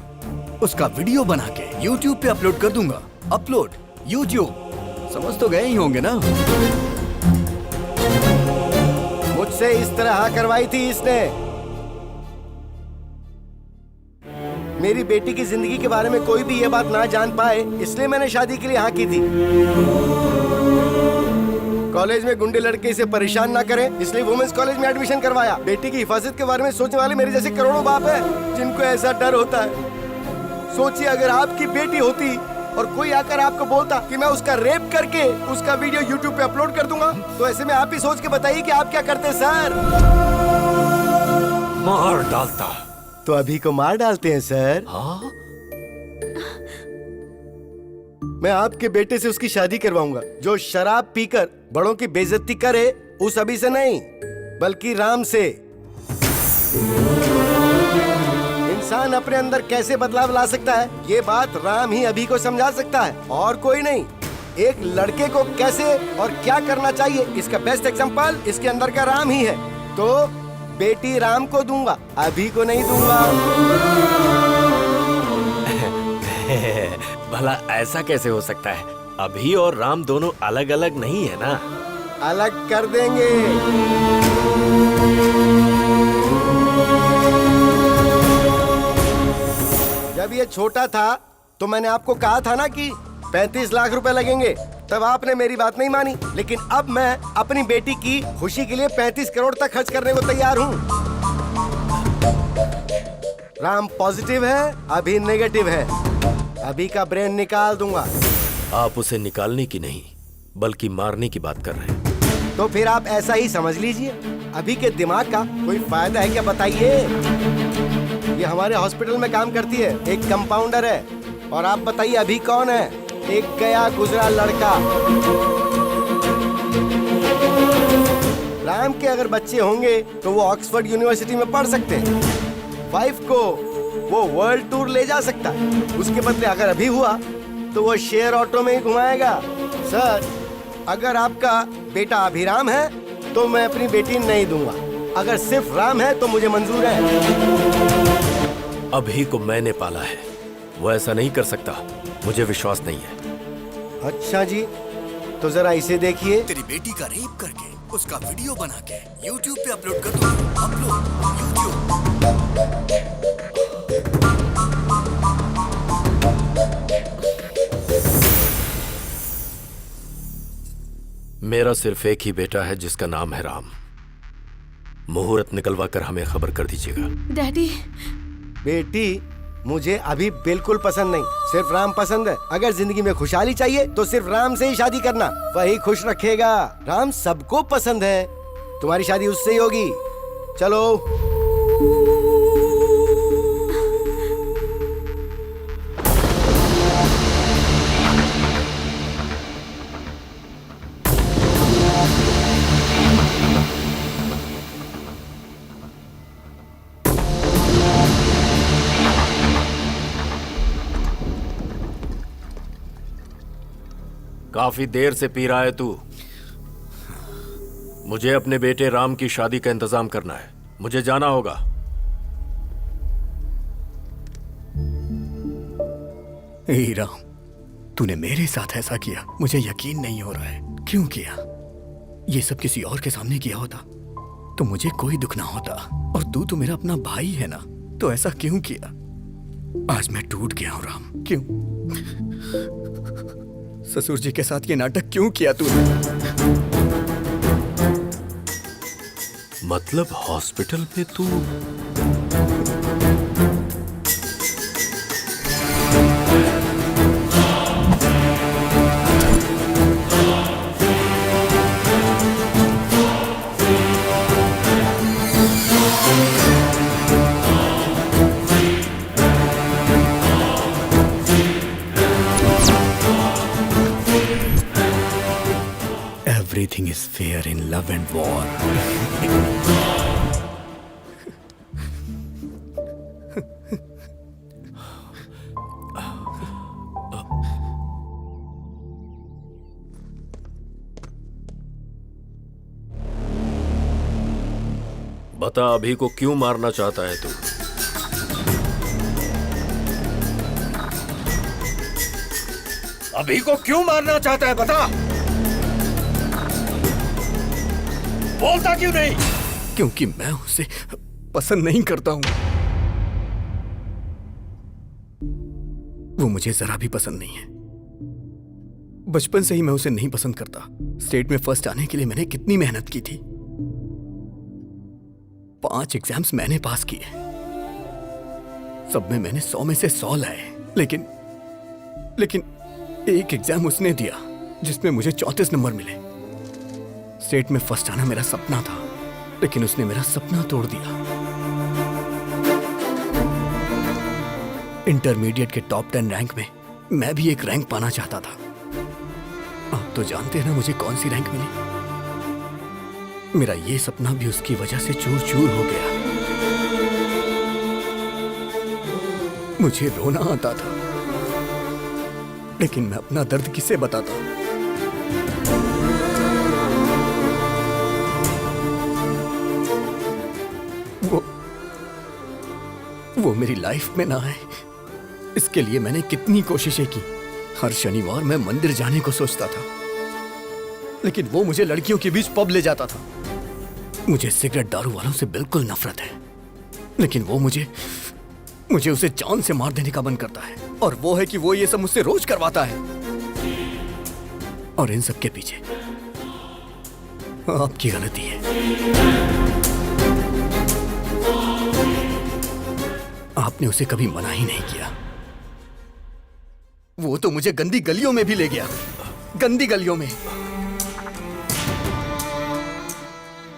उसका वीडियो बना के YouTube पे अपलोड कर दूंगा। अपलोड YouTube, समझ तो गए ही होंगे ना। मुझसे इस तरह हाँ करवाई थी इसने। मेरी बेटी की जिंदगी के बारे में कोई भी ये बात ना जान पाए, इसलिए मैंने शादी के लिए हाँ की थी। कॉलेज में गुंडे लड़के इसे परेशान ना करें, इसलिए वुमेन्स कॉलेज में एडमिशन करवाया। बेटी की हिफाजत के बारे में सोचने वाले मेरे जैसे करोड़ों बाप हैं जिनको ऐसा डर होता है। सोचिए अगर आपकी बेटी होती और कोई आकर आपको बोलता कि मैं उसका रेप करके उसका वीडियो YouTube पे अपलोड कर दूंगा, तो ऐसे में आप ही सोच के बताइए कि आप क्या करते सर? मार डालता। तो अभी को मार डालते हैं सर? हाँ? मैं आपके बेटे से उसकी शादी करवाऊंगा। जो शराब पीकर बड़ों की बेइज्जती करे, उस अभी से नहीं बल्कि राम से। इंसान अपने अंदर कैसे बदलाव ला सकता है, ये बात राम ही अभी को समझा सकता है और कोई नहीं। एक लड़के को कैसे और क्या करना चाहिए, इसका बेस्ट एग्जांपल इसके अंदर का राम ही है। तो बेटी राम को दूंगा, अभी को नहीं दूंगा। भला ऐसा कैसे हो सकता है? अभी और राम दोनों अलग अलग नहीं है ना? अलग कर देंगे। जब ये छोटा था तो मैंने आपको कहा था ना कि 35 लाख रुपए लगेंगे, तब आपने मेरी बात नहीं मानी। लेकिन अब मैं अपनी बेटी की खुशी के लिए 35 करोड़ तक खर्च करने को तैयार हूँ। राम पॉजिटिव है, अभी नेगेटिव है। अभी का ब्रेन निकाल दूंगा। आप उसे निकालने की नहीं बल्कि मारने की बात कर रहे हैं। तो फिर आप ऐसा ही समझ लीजिए। अभी के दिमाग का कोई फायदा है क्या बताइए? ये हमारे हॉस्पिटल में काम करती है, एक कंपाउंडर है। और आप बताइए अभी कौन है? एक गया गुजरा लड़का। राम के अगर बच्चे होंगे तो वो ऑक्सफोर्ड यूनिवर्सिटी में पढ़ सकते हैं। वाइफ को वो वर्ल्ड टूर ले जा सकता है। उसके बदले अगर अभी हुआ तो वो शेयर ऑटो में ही घुमाएगा। सर, अगर आपका बेटा अभिराम है तो मैं अपनी बेटी नहीं दूंगा। अगर सिर्फ राम है तो मुझे मंजूर है। अभी को मैंने पाला है, वो ऐसा नहीं कर सकता। मुझे विश्वास नहीं है। अच्छा जी, तो जरा इसे देखिए। तेरी बेटी का रेप करके उसका वीडियो बना के YouTube पे अपलोड कर दूंगा। Upload YouTube। मेरा सिर्फ एक ही बेटा है जिसका नाम है राम। मुहूर्त निकलवा कर हमें खबर कर दीजिएगा। डैडी। बेटी, मुझे अभी बिल्कुल पसंद नहीं, सिर्फ राम पसंद है। अगर जिंदगी में खुशहाली चाहिए तो सिर्फ राम से ही शादी करना, वही खुश रखेगा। राम सबको पसंद है, तुम्हारी शादी उससे ही होगी। चलो। काफी देर से पी रहा है तू। मुझे अपने बेटे राम की शादी का इंतजाम करना है। मुझे जाना होगा। हे राम, तूने मेरे साथ ऐसा किया, मुझे यकीन नहीं हो रहा है। क्यों किया? ये सब किसी और के सामने किया होता तो मुझे कोई दुख ना होता। और तू तो मेरा अपना भाई है ना, तो ऐसा क्यों किया? आज मैं टूट गया हूं राम। क्यों? ससुर जी के साथ ये नाटक क्यों किया तूने? मतलब हॉस्पिटल पे तू? Everything is fair in love and war. बता अभी को क्यों मारना चाहता है तू? अभी को क्यों मारना चाहता है बता। बोलता क्यों नहीं? क्योंकि मैं उसे पसंद नहीं करता हूं। वो मुझे जरा भी पसंद नहीं है। बचपन से ही मैं उसे नहीं पसंद करता। स्टेट में फर्स्ट आने के लिए मैंने कितनी मेहनत की थी। 5 एग्जाम्स मैंने पास किए, सब में मैंने 100 में से 100 लाए। लेकिन एक एग्जाम उसने दिया जिसमें मुझे 34 नंबर मिले। स्टेट में फर्स्ट आना मेरा सपना था, लेकिन उसने मेरा सपना तोड़ दिया। इंटरमीडिएट के टॉप 10 रैंक में मैं भी एक रैंक पाना चाहता था। आप तो जानते हैं ना मुझे कौन सी रैंक मिली। मेरा ये सपना भी उसकी वजह से चूर चूर हो गया। मुझे रोना आता था, लेकिन मैं अपना दर्द किसे बताता? वो मेरी लाइफ में ना आए, इसके लिए मैंने कितनी कोशिशें की। हर शनिवार मैं मंदिर जाने को सोचता था, लेकिन वो मुझे लड़कियों के बीच पब ले जाता था। मुझे सिगरेट दारू वालों से बिल्कुल नफरत है, लेकिन वो मुझे उसे जान से मार देने का मन करता है। और वो है कि वो ये सब मुझसे रोज करवाता है। और इन सब के पीछे आपकी गलती है। आपने उसे कभी मना ही नहीं किया। वो तो मुझे गंदी गलियों में भी ले गया, गंदी गलियों में।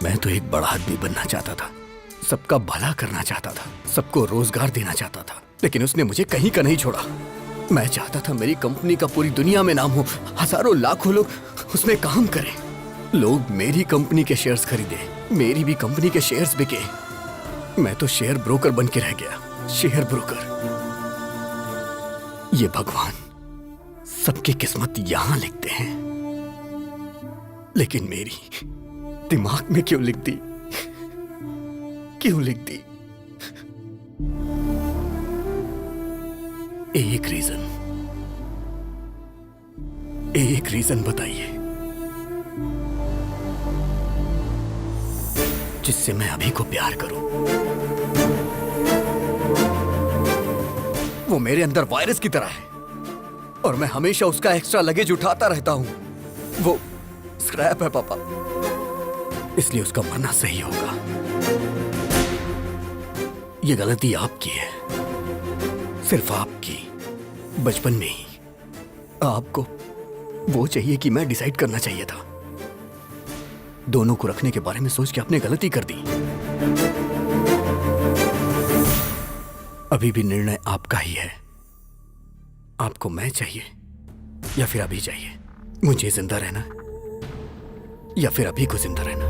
मैं तो एक बड़ा आदमी बनना चाहता था, सबका भला करना चाहता था, सबको रोजगार देना चाहता था, लेकिन उसने मुझे कहीं का नहीं छोड़ा। मैं चाहता था मेरी कंपनी का पूरी दुनिया में नाम हो, हजारों लाखों लोग उसमें काम करें। लोग मेरी कंपनी के शेयर्स खरीदे, मेरी भी कंपनी के शेयर्स बिके। मैं तो शेयर ब्रोकर बन के रह गया, शेयर ब्रोकर। ये भगवान सबकी किस्मत यहां लिखते हैं, लेकिन मेरी दिमाग में क्यों लिख दी? क्यों लिख दी? एक रीजन बताइए जिससे मैं अभी को प्यार करूं। वो मेरे अंदर वायरस की तरह है और मैं हमेशा उसका एक्स्ट्रा लगेज उठाता रहता हूं। वो स्क्रैप है पापा, इसलिए उसका मरना सही होगा। ये गलती आपकी है, सिर्फ आपकी। बचपन में ही आपको वो चाहिए कि मैं डिसाइड करना चाहिए था। दोनों को रखने के बारे में सोच के आपने गलती कर दी। अभी भी निर्णय आपका ही है। आपको मैं चाहिए या फिर अभी चाहिए? मुझे जिंदा रहना या फिर अभी को जिंदा रहना?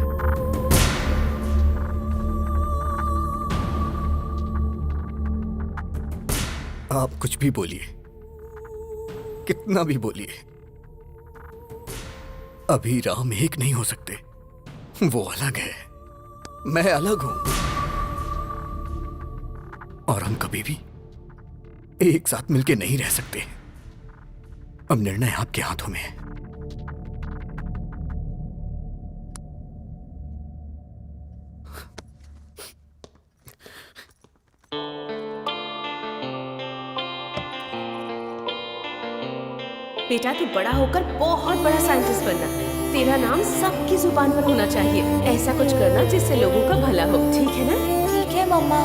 आप कुछ भी बोलिए, कितना भी बोलिए, अभी राम एक नहीं हो सकते। वो अलग है, मैं अलग हूं, और हम कभी भी एक साथ मिलके नहीं रह सकते। अब निर्णय आपके हाथों में है। बेटा तू बड़ा होकर बहुत बड़ा साइंटिस्ट बनना। तेरा नाम सबकी जुबान पर होना चाहिए। ऐसा कुछ करना जिससे लोगों का भला हो, ठीक है ना? ठीक है मम्मा।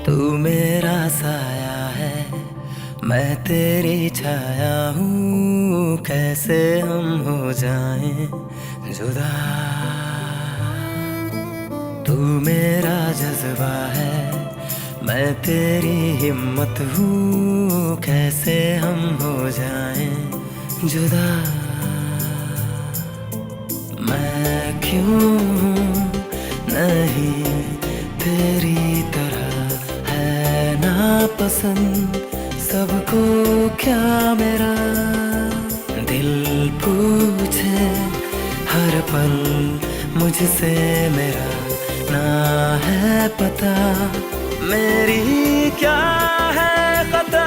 तू मेरा साया है, मैं तेरी छाया हूँ। कैसे हम हो जाएं जुदा। तू मेरा जज्बा है, मैं तेरी हिम्मत हूँ। कैसे हम हो जाएं जुदा। मैं क्यों नहीं तेरी तरह, है ना पसंद सबको क्या मेरा। दिल पूछे हर पल तुझसे मेरा ना है पता, मेरी क्या है खता।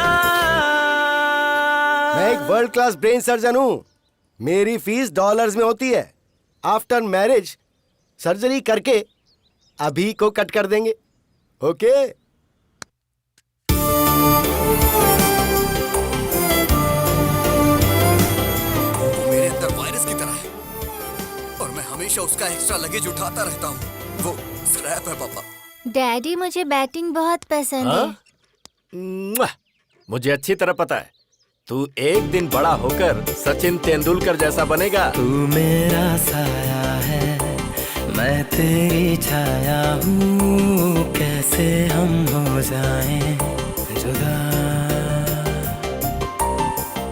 मैं एक वर्ल्ड क्लास ब्रेन सर्जन हूँ। मेरी फीस डॉलर्स में होती है। आफ्टर मैरिज सर्जरी करके अभी को कट कर देंगे। ओके? वो मेरे अंदर वायरस की तरह है और मैं हमेशा उसका एक्स्ट्रा लगेज उठाता रहता हूँ। वो स्क्रैप है पापा। डैडी मुझे बैटिंग बहुत पसंद है। मुआ! मुझे अच्छी तरह पता है तू एक दिन बड़ा होकर सचिन तेंदुलकर जैसा बनेगा। तू मेरा साया है, मैं तेरी छाया हूँ, कैसे हम हो जाएं जुदा।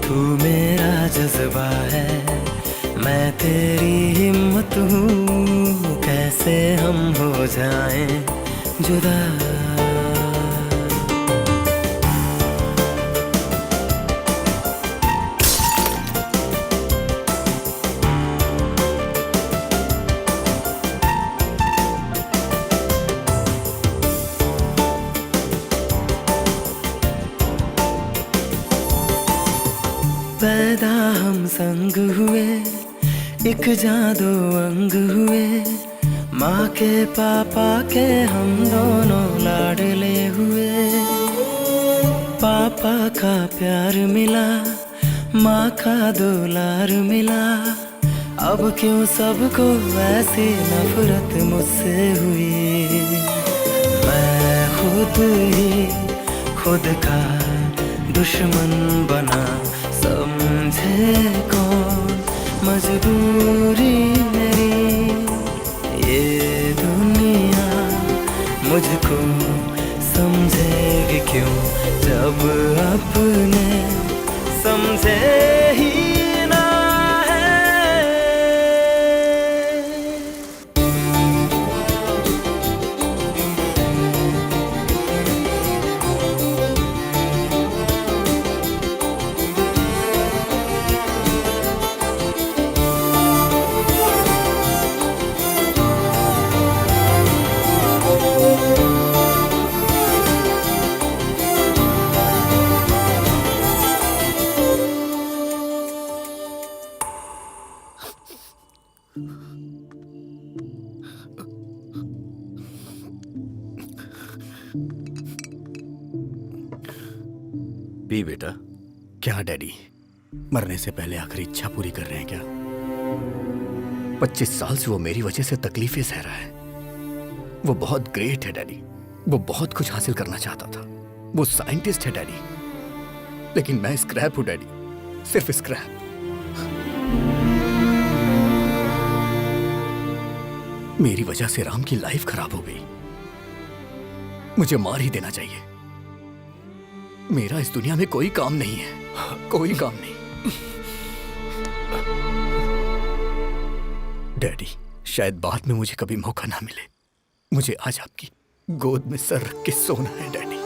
तू मेरा जज्बा है, मैं तेरी हिम्मत हूँ, कैसे हम हो जाएं जुदा। पैदा हम संग हुए, एक जादू अंग हुए, माँ के पापा के हम दोनों लाडले हुए। पापा का प्यार मिला, माँ का दुलार मिला, अब क्यों सबको ऐसी नफरत मुझसे हुई। मैं खुद ही खुद का दुश्मन बना, समझे कौन मजबूरी मेरी। ये दुनिया मुझको समझेगी क्यों, जब अपने समझे ही ना है। पी बेटा। क्या डैडी, मरने से पहले आखिरी इच्छा पूरी कर रहे हैं क्या? 25 साल से वो मेरी वजह से तकलीफें सह रहा है। वो बहुत ग्रेट है डैडी, वो बहुत कुछ हासिल करना चाहता था, वो साइंटिस्ट है डैडी, लेकिन मैं स्क्रैप हूं डैडी, सिर्फ स्क्रैप। मेरी वजह से राम की लाइफ खराब हो गई, मुझे मार ही देना चाहिए। मेरा इस दुनिया में कोई काम नहीं है, कोई काम नहीं। डैडी, शायद बाद में मुझे कभी मौका ना मिले, मुझे आज आपकी गोद में सर रख के सोना है डैडी।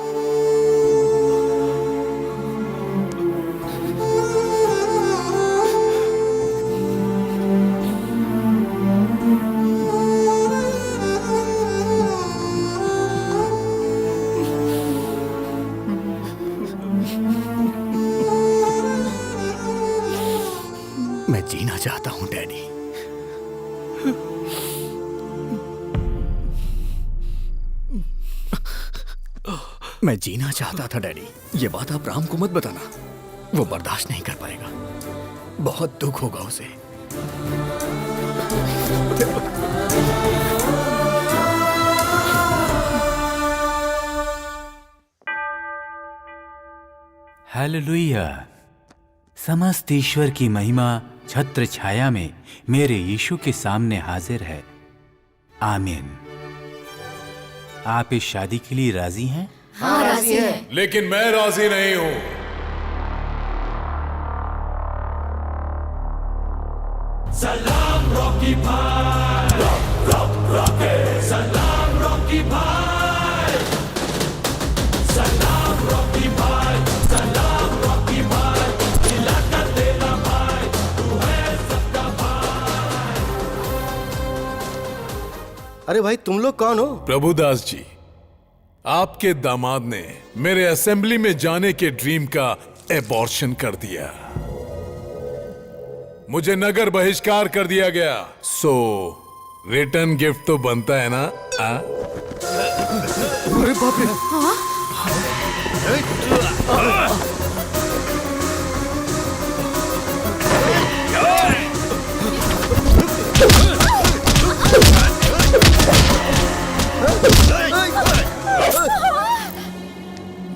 मैं जीना चाहता हूं डैडी। मैं जीना चाहता था डैडी। ये बात आप राम को मत बताना, वो बर्दाश्त नहीं कर पाएगा, बहुत दुख होगा उसे। हालेलुया। समस्त ईश्वर की महिमा छत्र छाया में मेरे यीशु के सामने हाजिर है। आमीन। आप इस शादी के लिए राजी हैं? हाँ, राजी हैं। लेकिन मैं राजी नहीं हूं। सलाम रॉकी भाई, रॉकी, सलाम रॉकी भाई, सलाम रॉकी भाई, सलाम रॉकी भाई, इलाका तेरा भाई, तू है सबका भाई। अरे भाई तुम लोग कौन हो? प्रभुदास जी, आपके दामाद ने मेरे असेंबली में जाने के ड्रीम का एबॉर्शन कर दिया। मुझे नगर बहिष्कार कर दिया गया। सो रिटर्न गिफ्ट तो बनता है ना? अरे बाप रे!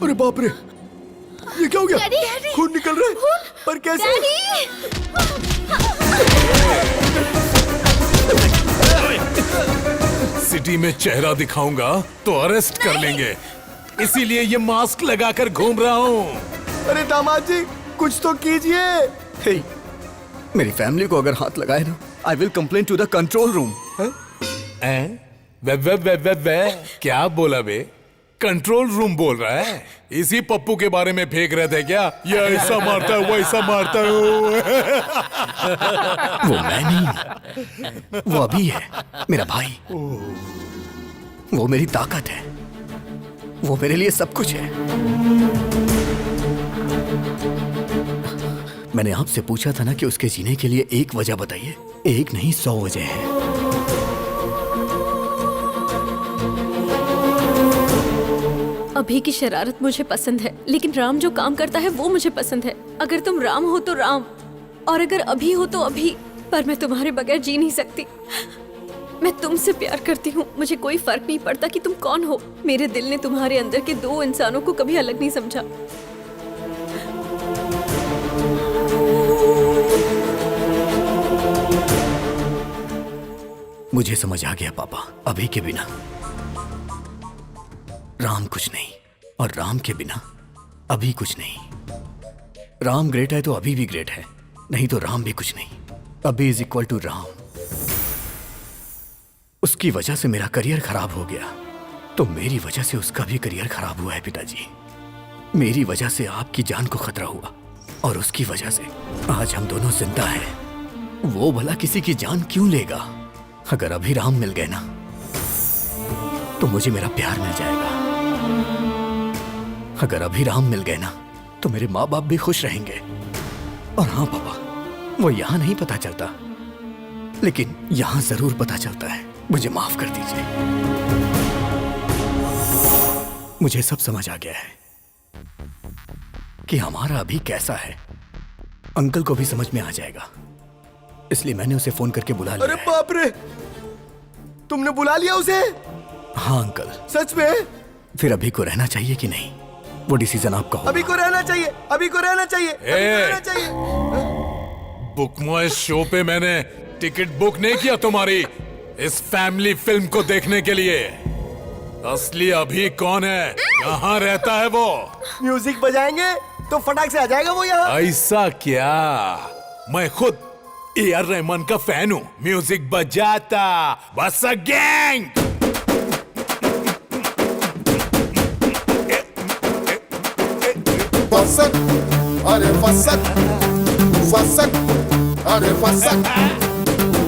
अरे बाप रे, ये क्या हो गया? खून निकल रहा है। पर कैसे? सिटी में चेहरा दिखाऊंगा तो अरेस्ट कर लेंगे, इसीलिए ये मास्क लगाकर घूम रहा हूँ। अरे दामाद जी, कुछ तो कीजिए। हे, मेरी फैमिली को अगर हाथ लगाए ना, I will complain to the control room. वे क्या बोला बे? कंट्रोल रूम बोल रहा है? इसी पप्पू के बारे में फेंक रहे थे क्या? ये ऐसा मारता है, वैसा मारता है। वो मैं नहीं, वो अभी है, मेरा भाई। वो मेरी ताकत है, वो मेरे लिए सब कुछ है। मैंने आपसे पूछा था ना कि उसके जीने के लिए एक वजह बताइए। एक नहीं, 100 वजह है। अभी की शरारत मुझे पसंद है, लेकिन राम जो काम करता है वो मुझे पसंद है। अगर तुम राम हो तो राम, और अगर अभी हो तो अभी। पर मैं तुम्हारे बगैर जी नहीं सकती। मैं तुमसे प्यार करती हूँ, मुझे कोई फर्क नहीं पड़ता कि तुम कौन हो। मेरे दिल ने तुम्हारे अंदर के दो इंसानों को कभी अलग नहीं समझा। मुझे समझ आ गया पापा, अभी के बिना राम कुछ नहीं, और राम के बिना अभी कुछ नहीं। राम ग्रेट है तो अभी भी ग्रेट है, नहीं तो राम भी कुछ नहीं। अभी इज इक्वल टू राम। उसकी वजह से मेरा करियर खराब हो गया, तो मेरी वजह से उसका भी करियर खराब हुआ है पिताजी। मेरी वजह से आपकी जान को खतरा हुआ, और उसकी वजह से आज हम दोनों जिंदा हैं। वो भला किसी की जान क्यों लेगा? अगर अभी राम मिल गए ना, तो मुझे मेरा प्यार मिल जाएगा। अगर अभी राम मिल गए ना, तो मेरे माँ बाप भी खुश रहेंगे। और हाँ पापा, वो यहाँ नहीं पता चलता, लेकिन यहाँ जरूर पता चलता है। मुझे माफ कर दीजिए। मुझे सब समझ आ गया है कि हमारा अभी कैसा है। अंकल को भी समझ में आ जाएगा, इसलिए मैंने उसे फोन करके बुला लिया। अरे बाप रे, तुमने बुला लिया उसे? हाँ अंकल। सच में? फिर अभी को रहना चाहिए कि नहीं, वो डिसीजन आपका होगा। अभी को रहना चाहिए, अभी को रहना चाहिए, अभी को रहना चाहिए। बुक माय शो पे मैंने टिकट बुक नहीं किया तुम्हारी इस फैमिली फिल्म को देखने के लिए। असली अभी कौन है? कहाँ रहता है वो? म्यूजिक बजाएंगे तो फटाक से आ जाएगा वो यहाँ। ऐसा क्या? मैं खुद ए.आर. रहमान का फैन हूँ। म्यूजिक बजाता बस गैंग। फसक, अरे फसक, फसक, अरे फसक,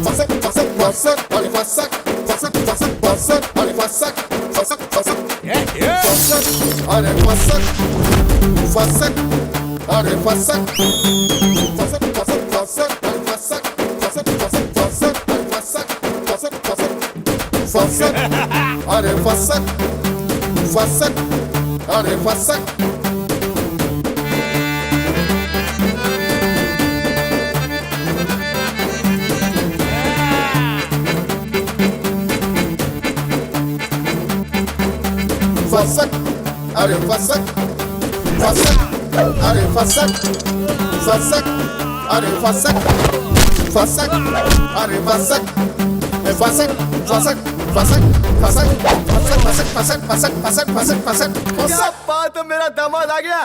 फसक, फसक, फसक, अरे फसक, फसक, फसक, फसक, अरे फसक, फसक, फसक, फसक, अरे फसक, फसक, अरे फसक, फसक, फसक, फसक, अरे फसक, फसक, फसक, फसक, अरे फसक, फसक, फसक, फसक, अरे फसक, फसक, अरे फसक। फसक, अरे फसक, फसक, अरे फसक, फसक, अरे फसक, फसक, अरे फसक, फसक, फसक, फसक, फसक, फसक, फसक, फसक, फसक, फसक, फसक, फसक। क्या बात है, मेरा दामाद आ गया।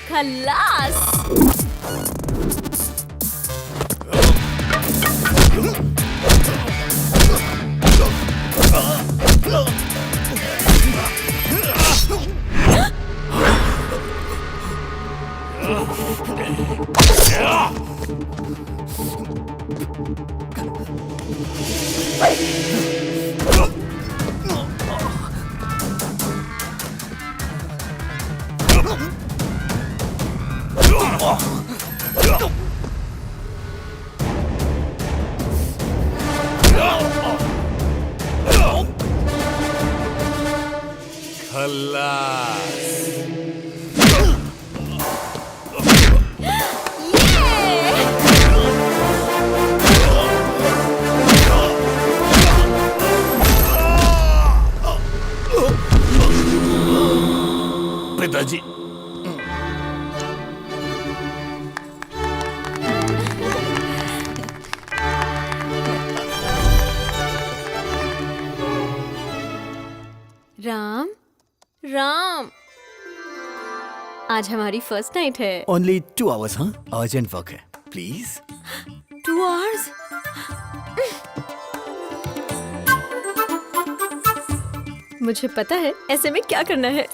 खल्लास। पिताजी, राम राम, आज हमारी फर्स्ट नाइट है। ओनली 2 hours, हाँ? अर्जेंट वर्क है, प्लीज। 2 hours? मुझे पता है ऐसे में क्या करना है।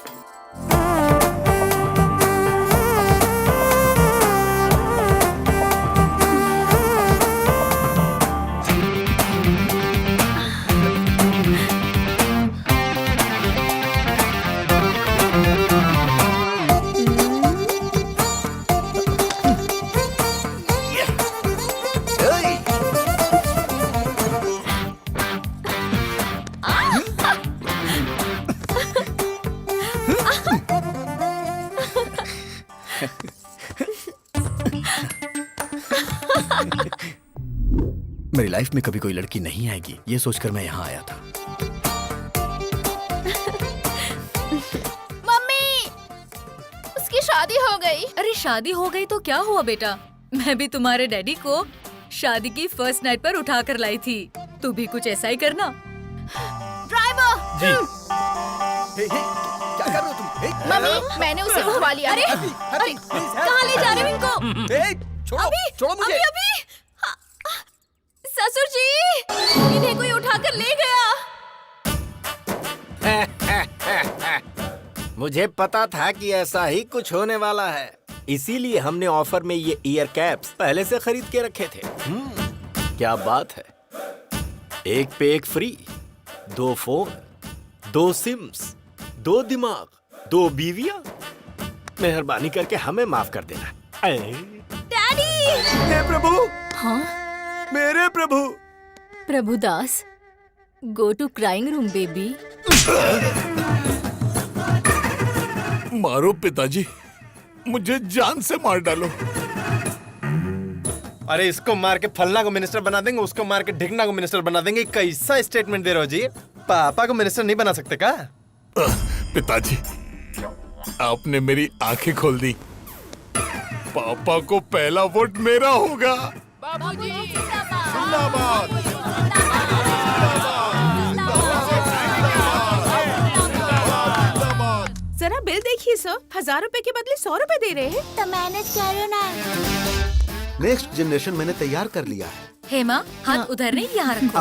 मेरी लाइफ में कभी कोई लड़की नहीं आएगी, ये सोचकर मैं यहाँ आया था। मम्मी, उसकी शादी हो गई। अरे शादी हो गई तो क्या हुआ बेटा, मैं भी तुम्हारे डैडी को शादी की फर्स्ट नाइट पर उठा कर लाई थी, तू भी कुछ ऐसा ही करना। ड्राइवर जी। क्या कर रहे हो तुम? मम्मी, मैंने उसे उठवा लिया। अरे कहाँ ले जा रहे हो इनको? छोड़ो, छोड़ो मुझे। अभी ससुर जी, इन्हें कोई उठाकर ले गया। मुझे पता था कि ऐसा ही कुछ होने वाला है, इसीलिए हमने ऑफर में ये ईयर कैप्स पहले से खरीद के रखे थे। क्या बात है, एक पे एक फ्री, 2 फोन, 2 सिम्स, 2 दिमाग, 2 बीवियां। मेहरबानी करके हमें माफ कर देना। डैडी! हे प्रभु! हाँ? मेरे प्रभु! Prabhu Das, go to crying room baby. मारो पिताजी, मुझे जान से मार डालो। अरे इसको मार के फलना को मिनिस्टर बना देंगे, उसको मार के ढिकना को मिनिस्टर बना देंगे। कैसा स्टेटमेंट दे रहे हो जी? पापा को मिनिस्टर नहीं बना सकते क्या? पिताजी, आपने मेरी आंखें खोल दी। पापा को पहला वोट मेरा होगा। बाबूजी जिंदाबाद। जरा बिल देखिए सर, 1000 रुपए के बदले 100 रुपए दे रहे हैं। तो मैनेज करो ना। नेक्स्ट जनरेशन मैंने तैयार कर लिया है। हेमा, हाथ उधर नहीं, यहाँ रखो।